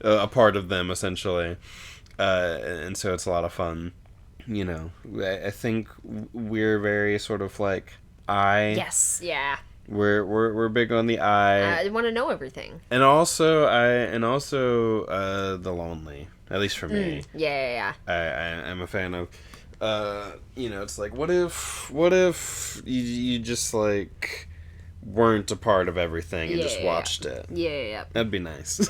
a part of them, essentially. And so it's a lot of fun. I think we're very sort of like Yes, yeah. We're big on the I. I want to know everything. And also the lonely. At least for me. Yeah. I'm a fan of it's like what if you just like weren't a part of everything and just watched it. Yeah. That'd be nice.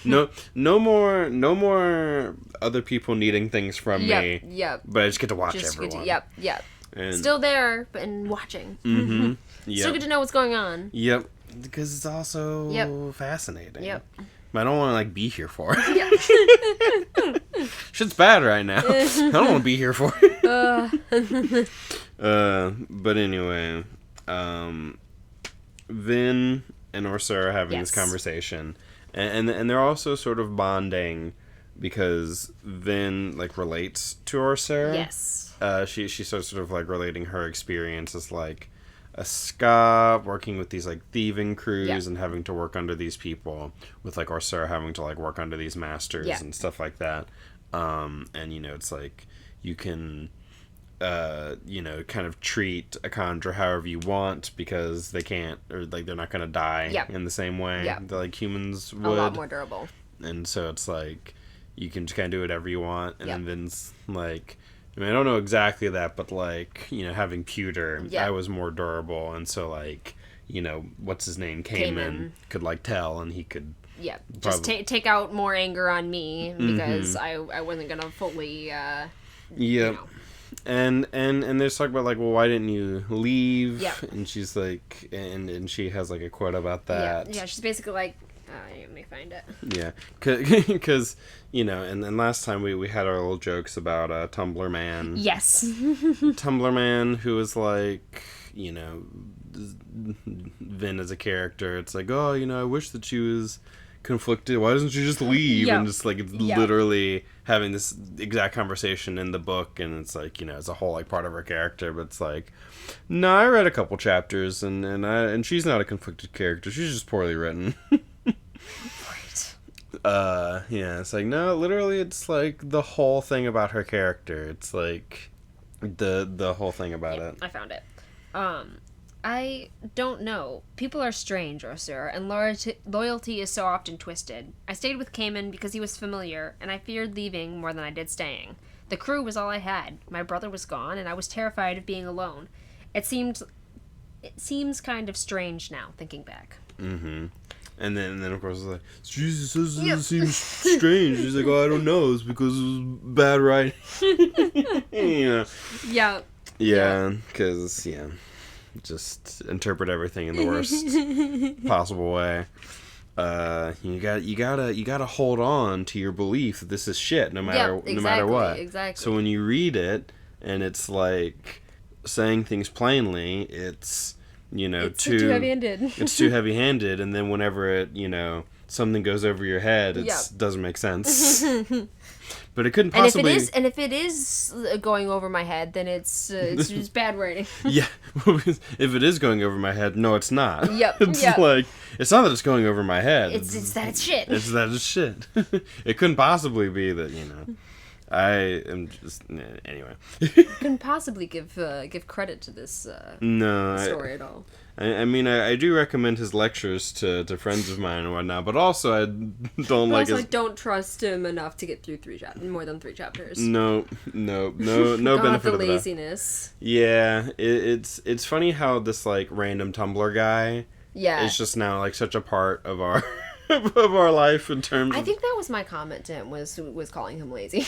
No more other people needing things from me. Yep. But I just get to watch everyone. Yep. And still there, but watching. Yep. Still good to know what's going on. Yep. Because it's also fascinating. Yep. But I don't want to like be here for it. Shit's bad right now. I don't want to be here for it. But anyway, Vin and Orsa are having this conversation, and they're also sort of bonding because Vin like relates to Orsa. Yes. She starts sort of like relating her experience as like a ska working with these like thieving crews and having to work under these people, with like Orsa having to like work under these masters and stuff like that. And it's like you can kind of treat a Khandra however you want because they can't, or like they're not gonna die in the same way that like humans would. A lot more durable. And so it's like you can just kind of do whatever you want, and then Vince like. I mean, I don't know exactly that, but like having pewter, I was more durable, and so like what's his name, Cayman could like tell, and he could just take out more anger on me because I wasn't gonna fully and there's talk about like, well, why didn't you leave? And she's like, and she has like a quote about that. Yeah, she's basically like, let me find it. Yeah, because and last time we had our little jokes about Tumblr Man. Yes. Tumblr Man, who was like, Vin as a character. It's like, oh, I wish that she was conflicted. Why doesn't she just leave? And just like it's literally having this exact conversation in the book, and it's like it's a whole like part of her character, but it's like, no, I read a couple chapters, and she's not a conflicted character. She's just poorly written. It's like, no, literally it's like the whole thing about her character. It's like the whole thing about it. I found it. I don't know. People are strange, Osir, and loyalty is so often twisted. I stayed with Cayman because he was familiar, and I feared leaving more than I did staying. The crew was all I had. My brother was gone, and I was terrified of being alone. It seems kind of strange now, thinking back. Mm-hmm. And then of course, it's like, Jesus, this seems strange. He's like, oh, I don't know. It's because it was bad writing. Yeah, because, just interpret everything in the worst possible way. You gotta hold on to your belief that this is shit, no matter what. Exactly. So when you read it, and it's like saying things plainly, it's too heavy-handed. It's too heavy-handed, and then whenever it, something goes over your head, it doesn't make sense. But it couldn't possibly. And if it is going over my head, then it's just bad writing. Yeah, if it is going over my head, no, it's not. It's Yep. like it's not that it's going over my head. It's that it's shit. It's that it's shit. It couldn't possibly be that I am just anyway. Couldn't possibly give credit to this story at all. I mean, I do recommend his lectures to friends of mine and whatnot, but also I don't like. I don't trust him enough to get through more than 3 chapters. No God, benefit the of laziness. that. Yeah, it's funny how this like random Tumblr guy. Yeah. Is just now like such a part of our. Of our life in terms I think that was my comment to him was calling him lazy.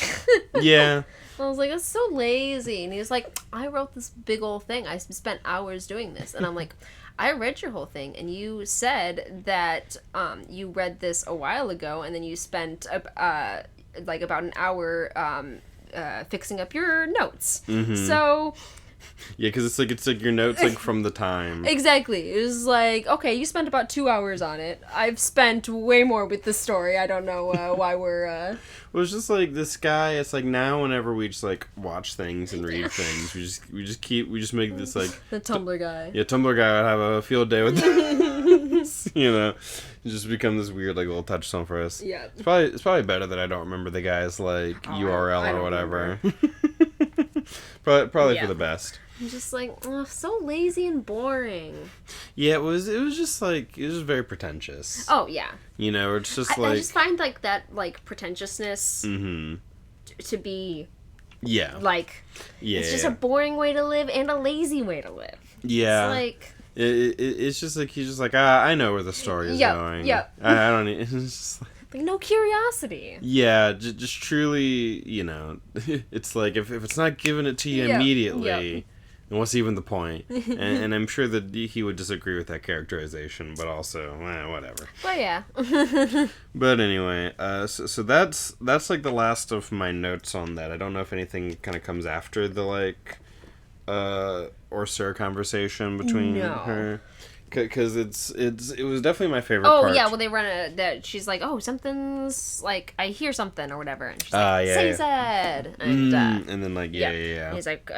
Yeah. I was like, it's so lazy. And he was like, I wrote this big old thing. I spent hours doing this. And I'm like, I read your whole thing, and you said that you read this a while ago, and then you spent like about an hour fixing up your notes. Mm-hmm. So... Yeah, because it's like your notes like from the time. Exactly. It was like, okay, you spent about 2 hours on it. I've spent way more with this story. I don't know why we're... Well, it's just like this guy. It's like now whenever we just like watch things and read things, we just make this like the Tumblr guy. Yeah, Tumblr guy would have a field day with this. It just become this weird like little touchstone for us. Yeah. It's probably better that I don't remember the guy's like URL or whatever. Probably for the best. I'm just like, so lazy and boring. Yeah, it was just very pretentious. Oh yeah. It's just like I just find like that like pretentiousness to be like it's just a boring way to live and a lazy way to live. Yeah. It's like it's just like he's just like I know where the story is going. Yeah. I don't need. It's just like no curiosity. Yeah, just truly, it's like if it's not giving it to you immediately, then what's even the point? and I'm sure that he would disagree with that characterization, but also, whatever. But yeah. But anyway, so that's like the last of my notes on that. I don't know if anything kind of comes after the like, or Sir conversation between her. Because it was definitely my favorite part. Oh, yeah, well, they run that she's like, oh, something's, like, I hear something or whatever. And she's like, said. And then, like, yeah. And he's like,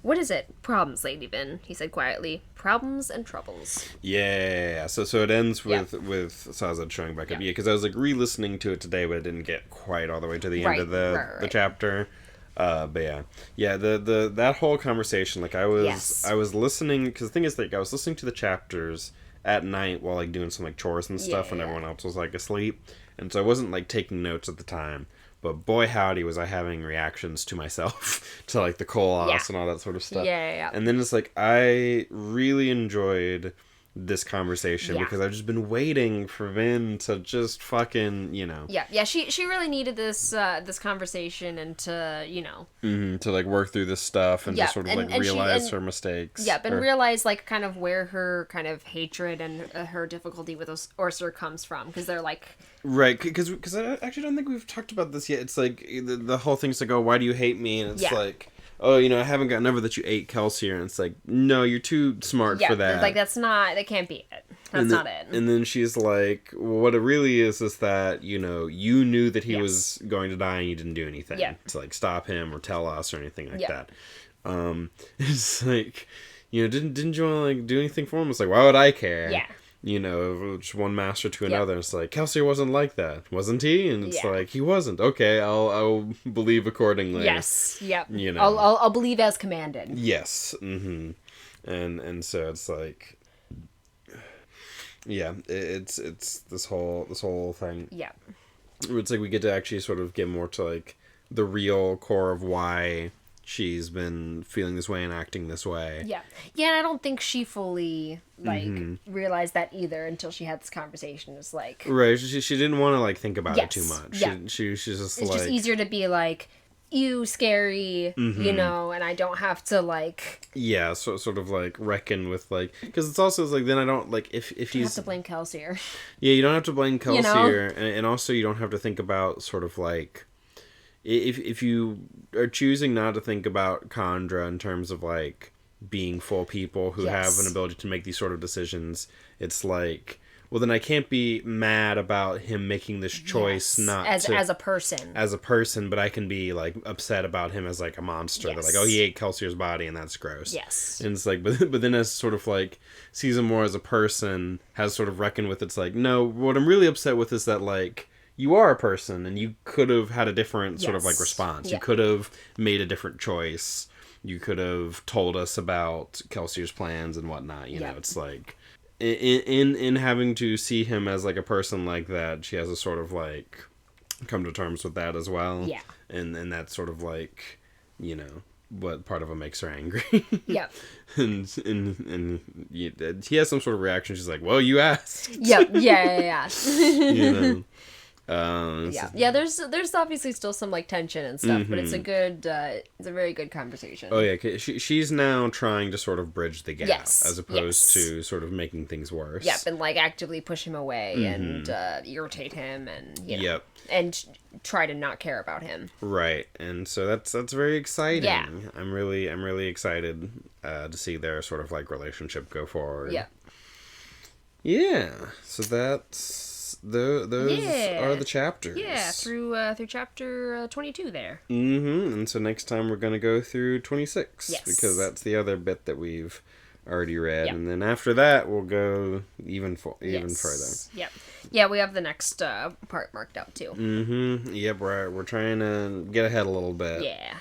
what is it? Problems, Lady Vin. He said quietly, problems and troubles. Yeah. So it ends with Sazed showing back up. Yeah, because I was, like, re-listening to it today, but I didn't get quite all the way to the end of the chapter. But yeah, the that whole conversation, like I was listening, because the thing is, like, I was listening to the chapters at night while like doing some like chores and stuff, and everyone else was like asleep, and so I wasn't like taking notes at the time. But boy howdy was I having reactions to myself to like the Koloss and all that sort of stuff. And then it's like I really enjoyed this conversation because I've just been waiting for Vin to just fucking, you know. Yeah. She really needed this this conversation and to, you know, to like work through this stuff and to sort of like realize her mistakes. And realize like kind of where her kind of hatred and her difficulty with Orser comes from, because they're like. Right, because I actually don't think we've talked about this yet. It's like the whole thing's like, oh, why do you hate me? And it's like, oh, you know, I haven't gotten over that you ate Kelsier. And it's like, no, you're too smart for that. Like, that can't be it. That's not it. And then she's like, well, what it really is that, you know, you knew that he was going to die and you didn't do anything to, like, stop him or tell us or anything like that. It's like, you know, didn't you want to, like, do anything for him? It's like, why would I care? Yeah. You know, just one master to another. It's like, Kelsier wasn't like that, wasn't he? And it's like, he wasn't. Okay, I'll believe accordingly. Yes. Yep. You know, I'll believe as commanded. Yes. Mm-hmm. And so it's like, yeah, it's this whole thing. Yeah. It's like we get to actually sort of get more to like the real core of why she's been feeling this way and acting this way. Yeah, and I don't think she fully like realized that either until she had this conversation. It's like, right, she didn't want to like think about it too much. Yeah. She's just it's like, just easier to be like, you scary, you know, and I don't have to like. Yeah, so sort of like reckon with like, because it's also like then I don't like if he's. You have to blame Kelsier. Yeah, you don't have to blame Kelsier, You know? and also you don't have to think about sort of like. If you are choosing not to think about Khandra in terms of like being full people who have an ability to make these sort of decisions, it's like, well, then I can't be mad about him making this choice as a person, but I can be like upset about him as like a monster. They're like, oh, he ate Kelsier's body and that's gross. Yes. And it's like, but then as sort of like sees him more as a person, has sort of reckoned with, it's like, no, what I'm really upset with is that like, you are a person, and you could have had a different sort of like response. You could have made a different choice. You could have told us about Kelsier's plans and whatnot. You know, it's like in having to see him as like a person like that, she has to sort of like come to terms with that as well. Yeah, and that's sort of like, you know, what part of him makes her angry. Yeah. and he has some sort of reaction. She's like, "Well, you asked." Yeah. You know. There's obviously still some like tension and stuff, but it's a good it's a very good conversation. Oh yeah, she's now trying to sort of bridge the gap as opposed to sort of making things worse. Yep, and like actively push him away and irritate him and you know, and try to not care about him. Right, and so that's very exciting. Yeah, I'm really excited to see their sort of like relationship go forward. Yeah. Yeah, so that's. Those are the chapters. Yeah, through chapter 22 there. And so next time we're going to go through 26. Yes. Because that's the other bit that we've already read. Yep. And then after that, we'll go even further. Yep. Yeah, we have the next part marked out too. Yep, we're trying to get ahead a little bit. Yeah.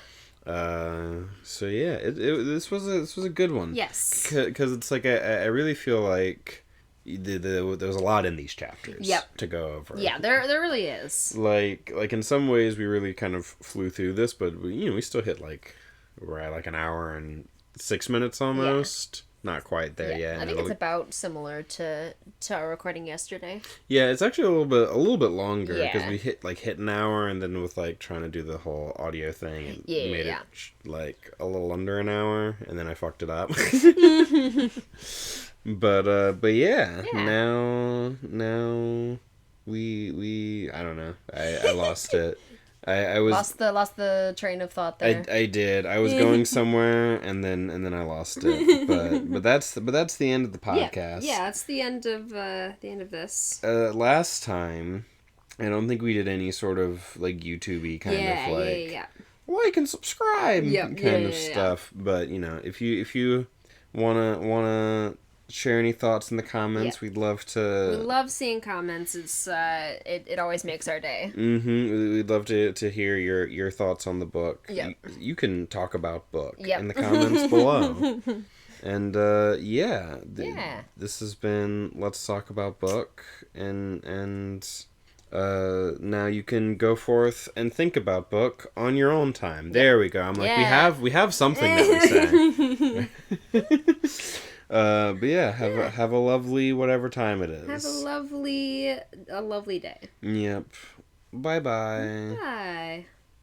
So yeah, this was a good one. Yes. Because it's like I really feel like there's a lot in these chapters to go over. Yeah, there really is. Like in some ways we really kind of flew through this, but we still hit like we're at like an hour and 6 minutes almost. Not quite there yet. I think it's about similar to our recording yesterday. Yeah, it's actually a little bit longer because we hit an hour, and then with like trying to do the whole audio thing, it made it like a little under an hour, and then I fucked it up. But yeah, now we I don't know. I lost it. I was lost the train of thought there. I did. I was going somewhere and then I lost it. But that's the end of the podcast. Yeah, that's the end of this. Last time, I don't think we did any sort of like YouTube-y kind of like like and subscribe kind of stuff. But you know, if you wanna share any thoughts in the comments. Yeah. We'd love We to. love seeing comments. It's it always makes our day. We'd love to hear your thoughts on the book. Yep. You can talk about book Yep. in the comments below. And this has been Let's Talk About Book, and now you can go forth and think about book on your own time. Yep. There we go. I'm like, we have something that we say. But yeah, have a lovely whatever time it is. Have a lovely day. Yep. Bye-bye. Bye.